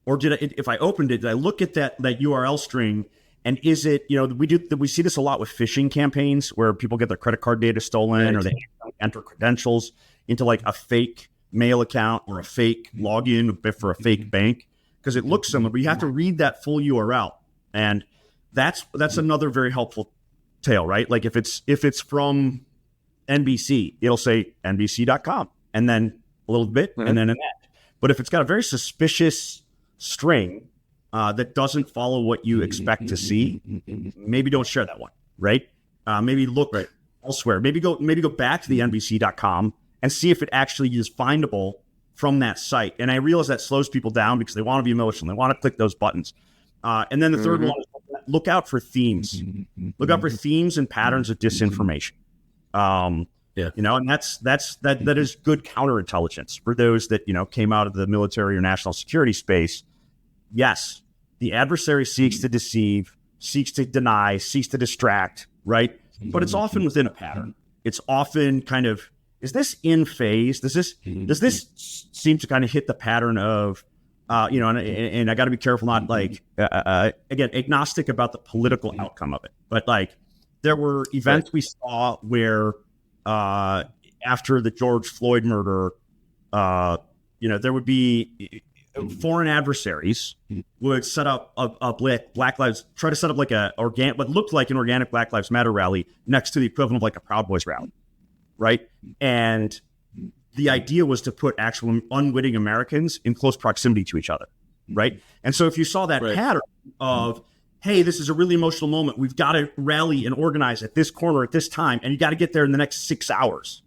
Or if I opened it, did I look at that URL string? And is it, we see this a lot with phishing campaigns where people get their credit card data stolen, or they enter credentials into like a fake mail account or a fake login for a fake bank because it looks similar, but you have to read that full URL. And that's another very helpful tale, right? Like if it's from NBC, it'll say NBC.com and then a little bit and then an ad. But if it's got a very suspicious string that doesn't follow what you expect to see, maybe don't share that one, right? Maybe look elsewhere. Maybe go back to the NBC.com and see if it actually is findable from that site. And I realize that slows people down because they want to be emotional. They want to click those buttons. And then the third one is look out for themes. Look out for themes and patterns of disinformation. And that is good counterintelligence for those that, came out of the military or national security space. Yes, the adversary seeks to deceive, seeks to deny, seeks to distract, right? But it's often within a pattern. It's often kind of, is this in phase? Does this seem to kind of hit the pattern of, and I got to be careful, not like, again, agnostic about the political outcome of it. But like there were events we saw where after the George Floyd murder, there would be foreign adversaries would set up a Black Lives, try to set up like what looked like an organic Black Lives Matter rally next to the equivalent of like a Proud Boys rally, right? And the idea was to put actual unwitting Americans in close proximity to each other, right? And so if you saw that pattern of, hey, this is a really emotional moment, we've got to rally and organize at this corner at this time, and you got to get there in the next 6 hours.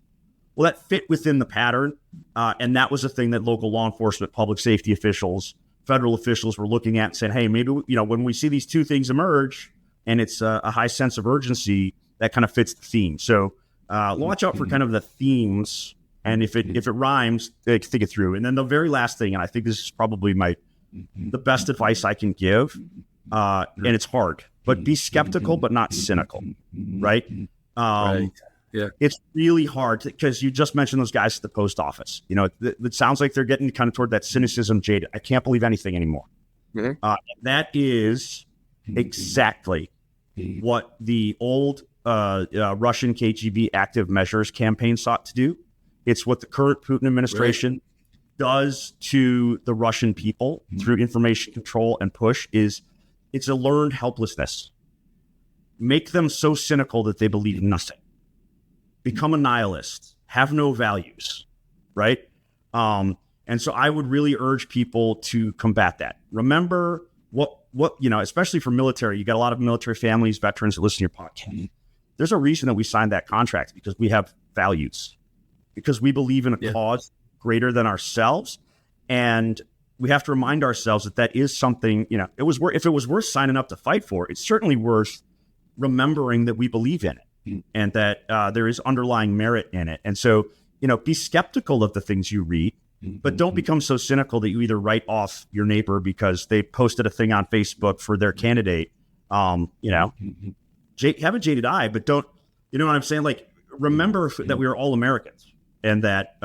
Well, that fit within the pattern, and that was a thing that local law enforcement, public safety officials, federal officials were looking at and saying, hey, maybe, when we see these two things emerge and it's a high sense of urgency, that kind of fits the theme. So watch out for kind of the themes, and if it rhymes, think it through. And then the very last thing, and I think this is probably the best advice I can give, and it's hard, but be skeptical but not cynical, right? Yeah, it's really hard because you just mentioned those guys at the post office. It sounds like they're getting kind of toward that cynicism jaded. I can't believe anything anymore. That is exactly what the old Russian KGB active measures campaign sought to do. It's what the current Putin administration does to the Russian people through information control and push. It's a learned helplessness. Make them so cynical that they believe nothing. Become a nihilist, have no values, right? And so I would really urge people to combat that. Remember what especially for military, you got a lot of military families, veterans that listen to your podcast. There's a reason that we signed that contract, because we have values because we believe in a cause greater than ourselves. And we have to remind ourselves that that is something, you know, if it was worth signing up to fight for, it's certainly worth remembering that we believe in it and that there is underlying merit in it. And so, you know, be skeptical of the things you read, but don't become so cynical that you either write off your neighbor because they posted a thing on Facebook for their candidate. You know, have a jaded eye, but don't, you know what I'm saying? Like, remember that we are all Americans and that,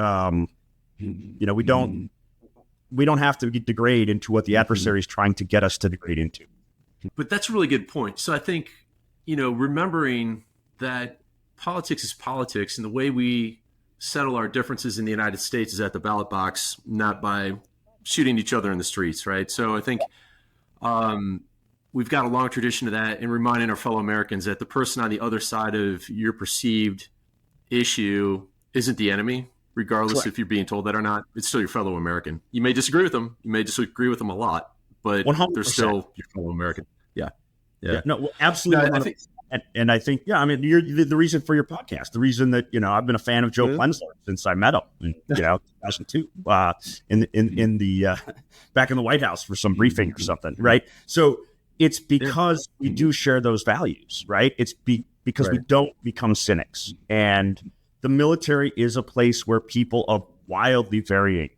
you know, we don't have to degrade into what the adversary is trying to get us to degrade into. But that's a really good point. So I think, you know, remembering that politics is politics, and the way we settle our differences in the United States is at the ballot box, not by shooting each other in the streets, right? So I think we've got a long tradition of that, and reminding our fellow Americans that the person on the other side of your perceived issue isn't the enemy, regardless if you're being told that or not. It's still your fellow American. You may disagree with them. You may disagree with them a lot, but 100%. They're still your fellow American. Yeah. No, absolutely. No, I think, yeah, I mean, you're the reason for your podcast, the reason that, you know, I've been a fan of Joe Plensler since I met him in, you know, 2002, in the, back in the White House for some briefing or something. Right. So it's because we do share those values, right? It's because we don't become cynics, and the military is a place where people of wildly varying,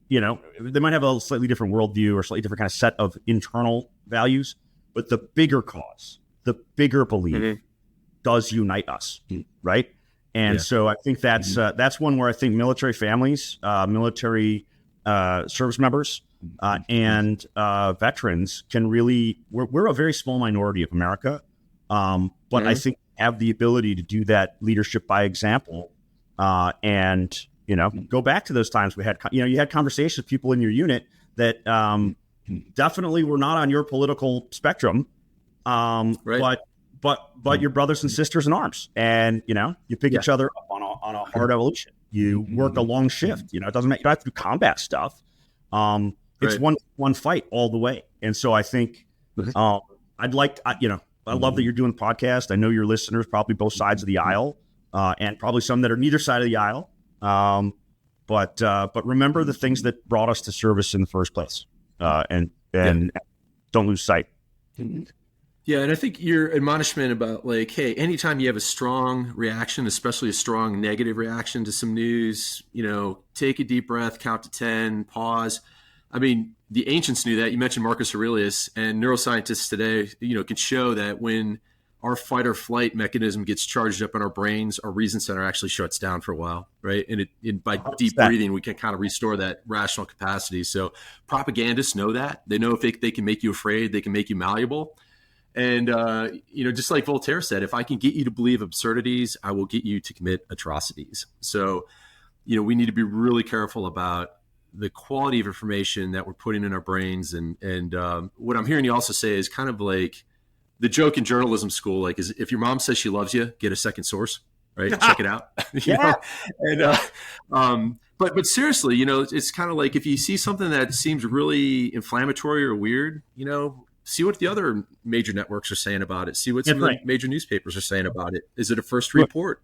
you know, they might have a slightly different worldview or slightly different kind of set of internal values, but the bigger cause, the bigger belief does unite us, right? And so I think that's one where I think military families, military service members, and veterans can really, we're a very small minority of America, but I think have the ability to do that leadership by example, and, you know, go back to those times we had, you know, you had conversations with people in your unit that definitely were not on your political spectrum, but your brothers and sisters in arms, and, you know, you pick each other up on a hard evolution. You work a long shift. You know, it doesn't matter. You don't have to do combat stuff. It's one fight all the way. And so I think I love that you're doing the podcast. I know your listeners probably both sides of the aisle, and probably some that are neither side of the aisle. But remember the things that brought us to service in the first place, and don't lose sight. Yeah, and I think your admonishment about, like, hey, anytime you have a strong reaction, especially a strong negative reaction to some news, you know, take a deep breath, count to 10, pause. I mean, the ancients knew that. You mentioned Marcus Aurelius, and neuroscientists today, you know, can show that when our fight or flight mechanism gets charged up in our brains, our reason center actually shuts down for a while, right? And by deep breathing, we can kind of restore that rational capacity. So propagandists know that. They know if they can make you afraid, they can make you malleable. And, you know, just like Voltaire said, if I can get you to believe absurdities, I will get you to commit atrocities. So, you know, we need to be really careful about the quality of information that we're putting in our brains. And what I'm hearing you also say is kind of like the joke in journalism school, like, is if your mom says she loves you, get a second source, right? Check it out. You know? And, but seriously, you know, it's kind of like if you see something that seems really inflammatory or weird, you know, see what the other major networks are saying about it. See what some of the major newspapers are saying about it. Is it a first report?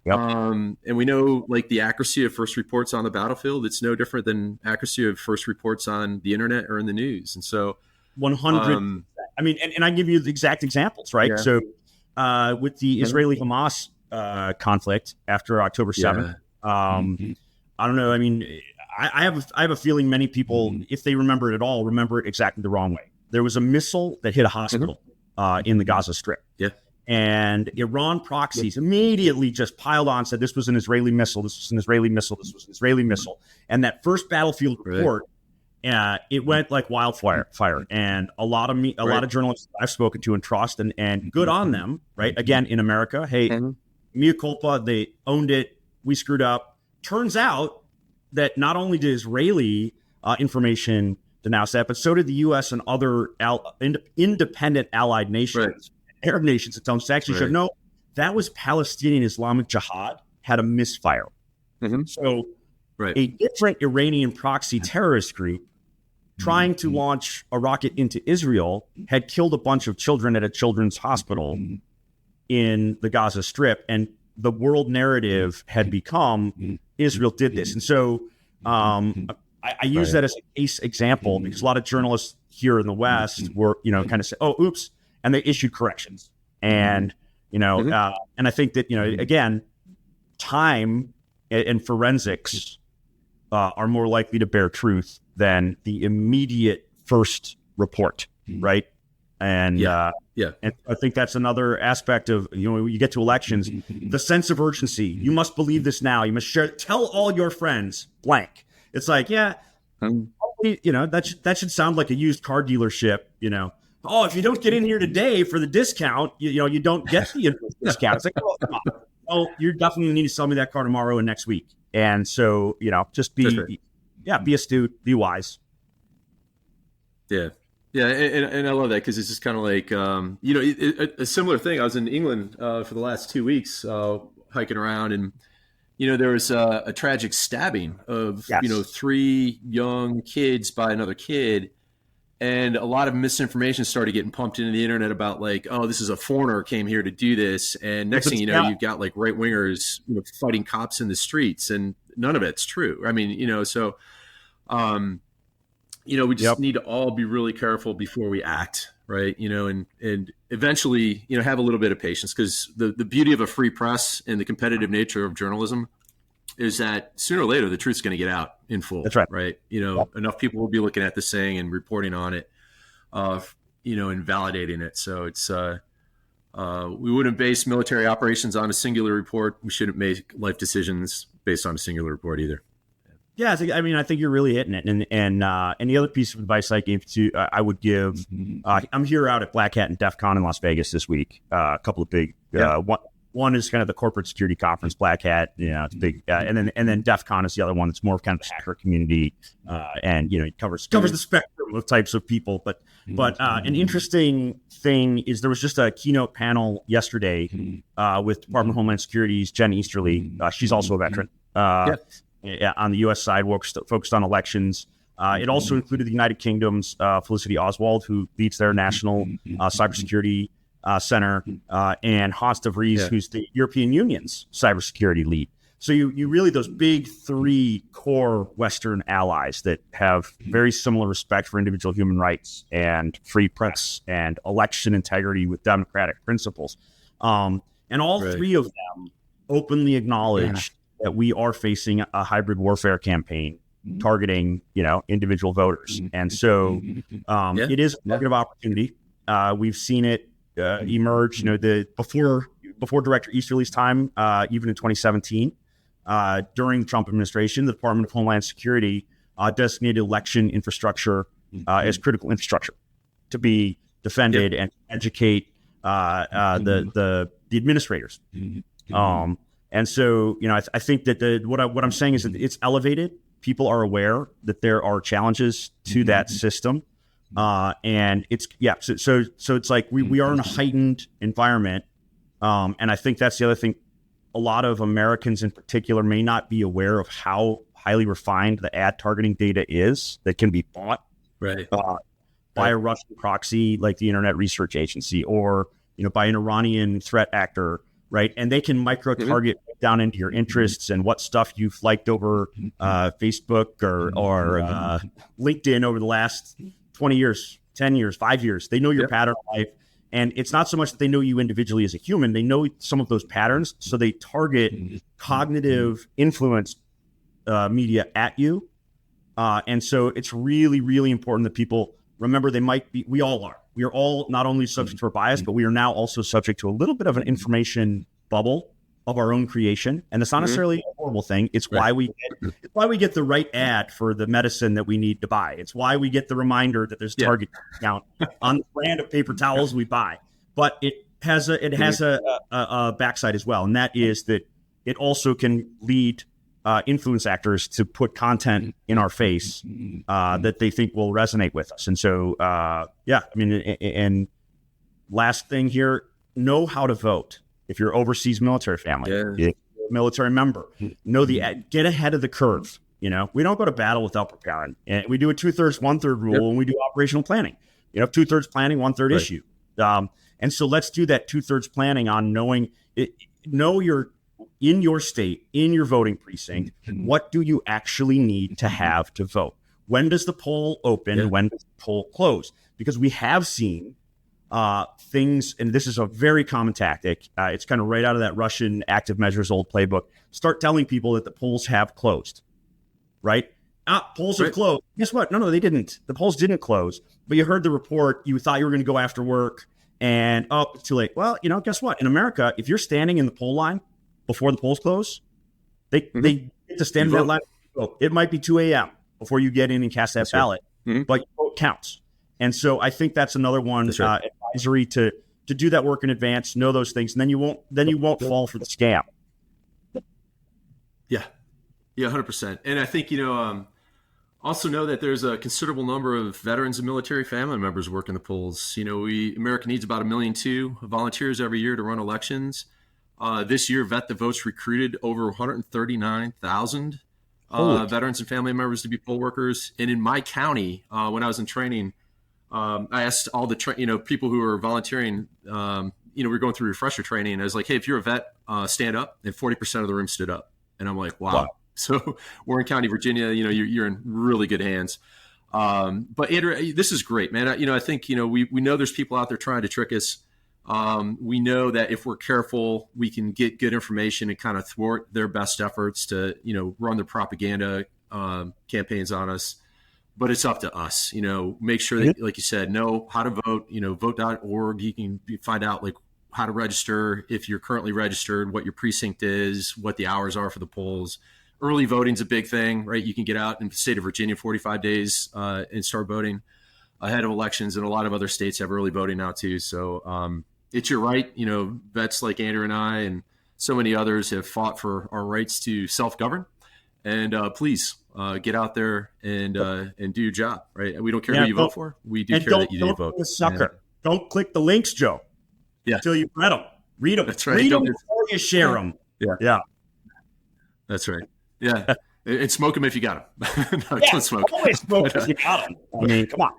Yep. And we know, like, the accuracy of first reports on the battlefield, it's no different than accuracy of first reports on the internet or in the news. And so 100, I mean, and I give you the exact examples, right? Yeah. So with the Israeli-Hamas conflict after October 7th, I don't know. I mean, I have a feeling many people, if they remember it at all, remember it exactly the wrong way. There was a missile that hit a hospital in the Gaza Strip. Yeah. And Iran proxies immediately just piled on, said this was an Israeli missile, this was an Israeli missile, this was an Israeli missile. And that first battlefield report, it went like wildfire. And a lot of journalists I've spoken to and trust, and good on them, right? Again, in America, hey, mea culpa, they owned it, we screwed up. Turns out that not only did Israeli information denounce that, but so did the U.S. and other independent allied nations, Arab nations. It actually showed, no, that was Palestinian Islamic Jihad had a misfire. So a different Iranian proxy terrorist group trying to launch a rocket into Israel had killed a bunch of children at a children's hospital in the Gaza Strip. And the world narrative had become Israel did this. And so I use that as a case example because a lot of journalists here in the West were, kind of say, oh, oops. And they issued corrections. And, and I think that, again, time and forensics are more likely to bear truth than the immediate first report, right? And and I think that's another aspect of, when you get to elections, the sense of urgency. You must believe this now. You must tell all your friends blank. It's like, that should sound like a used car dealership, Oh, if you don't get in here today for the discount, you don't get the discount. It's like, oh, come on. Oh, you definitely need to sell me that car tomorrow and next week. And so, just be astute, be wise. Yeah. Yeah. And I love that because it's just kind of like, a similar thing. I was in England for the last 2 weeks hiking around, and, there was a tragic stabbing of, 3 young kids by another kid. And a lot of misinformation started getting pumped into the internet about like, oh, this is a foreigner came here to do this. And next thing you know, you've got like right wingers fighting cops in the streets, and none of it's true. I mean, so, we just need to all be really careful before we act, right? And eventually, have a little bit of patience, because the beauty of a free press and the competitive nature of journalism is that sooner or later the truth's going to get out in full. That's right. Right. Enough people will be looking at this thing and reporting on it, and validating it. So it's we wouldn't base military operations on a singular report. We shouldn't make life decisions based on a singular report either. Yeah, I think you're really hitting it. And the other piece of advice I would give, I'm here out at Black Hat and DEF CON in Las Vegas this week. A couple of big one is kind of the corporate security conference, Black Hat, it's big, and then DEF CON is the other one that's more kind of the hacker community, and it covers the spectrum of types of people. But an interesting thing is there was just a keynote panel yesterday with Department of Homeland Security's Jen Easterly. She's also a veteran. On the U.S. side, focused on elections. It also included the United Kingdom's Felicity Oswald, who leads their national cybersecurity center, and Hans de Vries, who's the European Union's cybersecurity lead. So you really, those big 3 core Western allies that have very similar respect for individual human rights and free press and election integrity with democratic principles. And all 3 of them openly acknowledge that we are facing a hybrid warfare campaign targeting, individual voters. And so it is a market of opportunity. We've seen it emerge, before Director Easterly's time, even in 2017, during the Trump administration, the Department of Homeland Security designated election infrastructure as critical infrastructure to be defended and educate the administrators. And so, I think that what I'm saying is that it's elevated. People are aware that there are challenges to that system. And it's, so it's like we are in a heightened environment. And I think that's the other thing. A lot of Americans in particular may not be aware of how highly refined the ad targeting data is that can be bought by a Russian proxy like the Internet Research Agency, or, by an Iranian threat actor. Right. And they can micro target down into your interests and what stuff you've liked over Facebook or LinkedIn over the last 20 years, 10 years, 5 years. They know your pattern of life. And it's not so much that they know you individually as a human. They know some of those patterns. So they target cognitive influence media at you. And so it's really, really important that people remember we all are. We are all not only subject to our bias, but we are now also subject to a little bit of an information bubble of our own creation. And it's not necessarily a horrible thing. It's why we get the right ad for the medicine that we need to buy. It's why we get the reminder that there's Target discount on the brand of paper towels we buy. But it has a backside as well. And that is that it also can lead influence actors to put content in our face that they think will resonate with us. And so, and last thing here, know how to vote. If you're overseas military family, if you're a military member, get ahead of the curve. We don't go to battle without preparing. And we do a 2/3, 1/3 rule when we do operational planning. 2/3 planning, 1/3 issue. And so let's do that 2/3 planning on know your in your state, in your voting precinct, what do you actually need to have to vote? When does the poll open? Yeah. When does the poll close? Because we have seen things, and this is a very common tactic. It's kind of right out of that Russian active measures old playbook. Start telling people that the polls have closed, right? Polls have closed. Guess what? No, they didn't. The polls didn't close, but you heard the report. You thought you were going to go after work, and it's too late. Well, guess what? In America, if you're standing in the poll line before the polls close, they get to stand in that line. It might be 2 a.m. before you get in and cast that ballot, but your vote counts. And so I think that's another one advisory to do that work in advance, know those things, and then you won't fall for the scam. Yeah, 100%. And I think also know that there's a considerable number of veterans and military family members working the polls. America needs about 1.2 million volunteers every year to run elections. This year, Vet the Vote's recruited over 139,000 veterans and family members to be poll workers. And in my county, when I was in training, I asked all the people who were volunteering. We were going through refresher training. And I was like, "Hey, if you're a vet, stand up." And 40% of the room stood up. And I'm like, "Wow!" So Warren County, Virginia, you're in really good hands. But Andrew, this is great, man. I think we know there's people out there trying to trick us. We know that if we're careful, we can get good information and kind of thwart their best efforts to run their propaganda campaigns on us. But it's up to us, make sure that, like you said, know how to vote, vote.org. You can find out how to register if you're currently registered, what your precinct is, what the hours are for the polls. Early voting is a big thing, right? You can get out in the state of Virginia 45 days and start voting ahead of elections. And a lot of other states have early voting now too. So it's your right. Vets like Andrew and I and so many others have fought for our rights to self-govern. And please get out there and do your job, right? We don't care who you vote for. We do care that you do vote. Don't sucker. Don't click the links, Joe. Yeah. Until you read them. Read them. That's right. Read them before you share them. Yeah. That's right. Yeah. And smoke them if you got them. No, don't smoke. Always smoke if you got them. I mean, come on.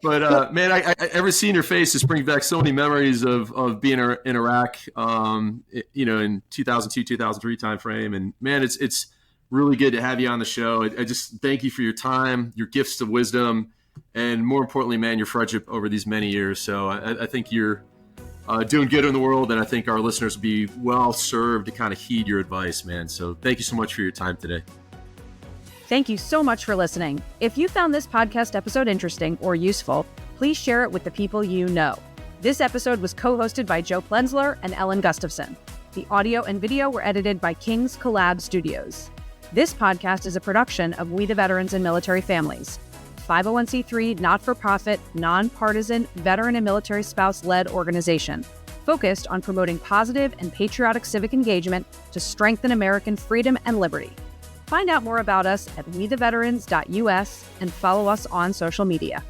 But man, I ever seen your face just brings back so many memories of being in Iraq, in 2002, 2003 timeframe. And man, it's really good to have you on the show. I just thank you for your time, your gifts of wisdom, and more importantly, man, your friendship over these many years. So I think you're doing good in the world, and I think our listeners will be well served to kind of heed your advice, man. So thank you so much for your time today. Thank you so much for listening. If you found this podcast episode interesting or useful, please share it with the people you know. This episode was co-hosted by Joe Plensler and Ellen Gustafson. The audio and video were edited by King's Collab Studios. This podcast is a production of We the Veterans and Military Families, 501c3, not-for-profit, nonpartisan, veteran and military spouse-led organization focused on promoting positive and patriotic civic engagement to strengthen American freedom and liberty. Find out more about us at wetheveterans.us and follow us on social media.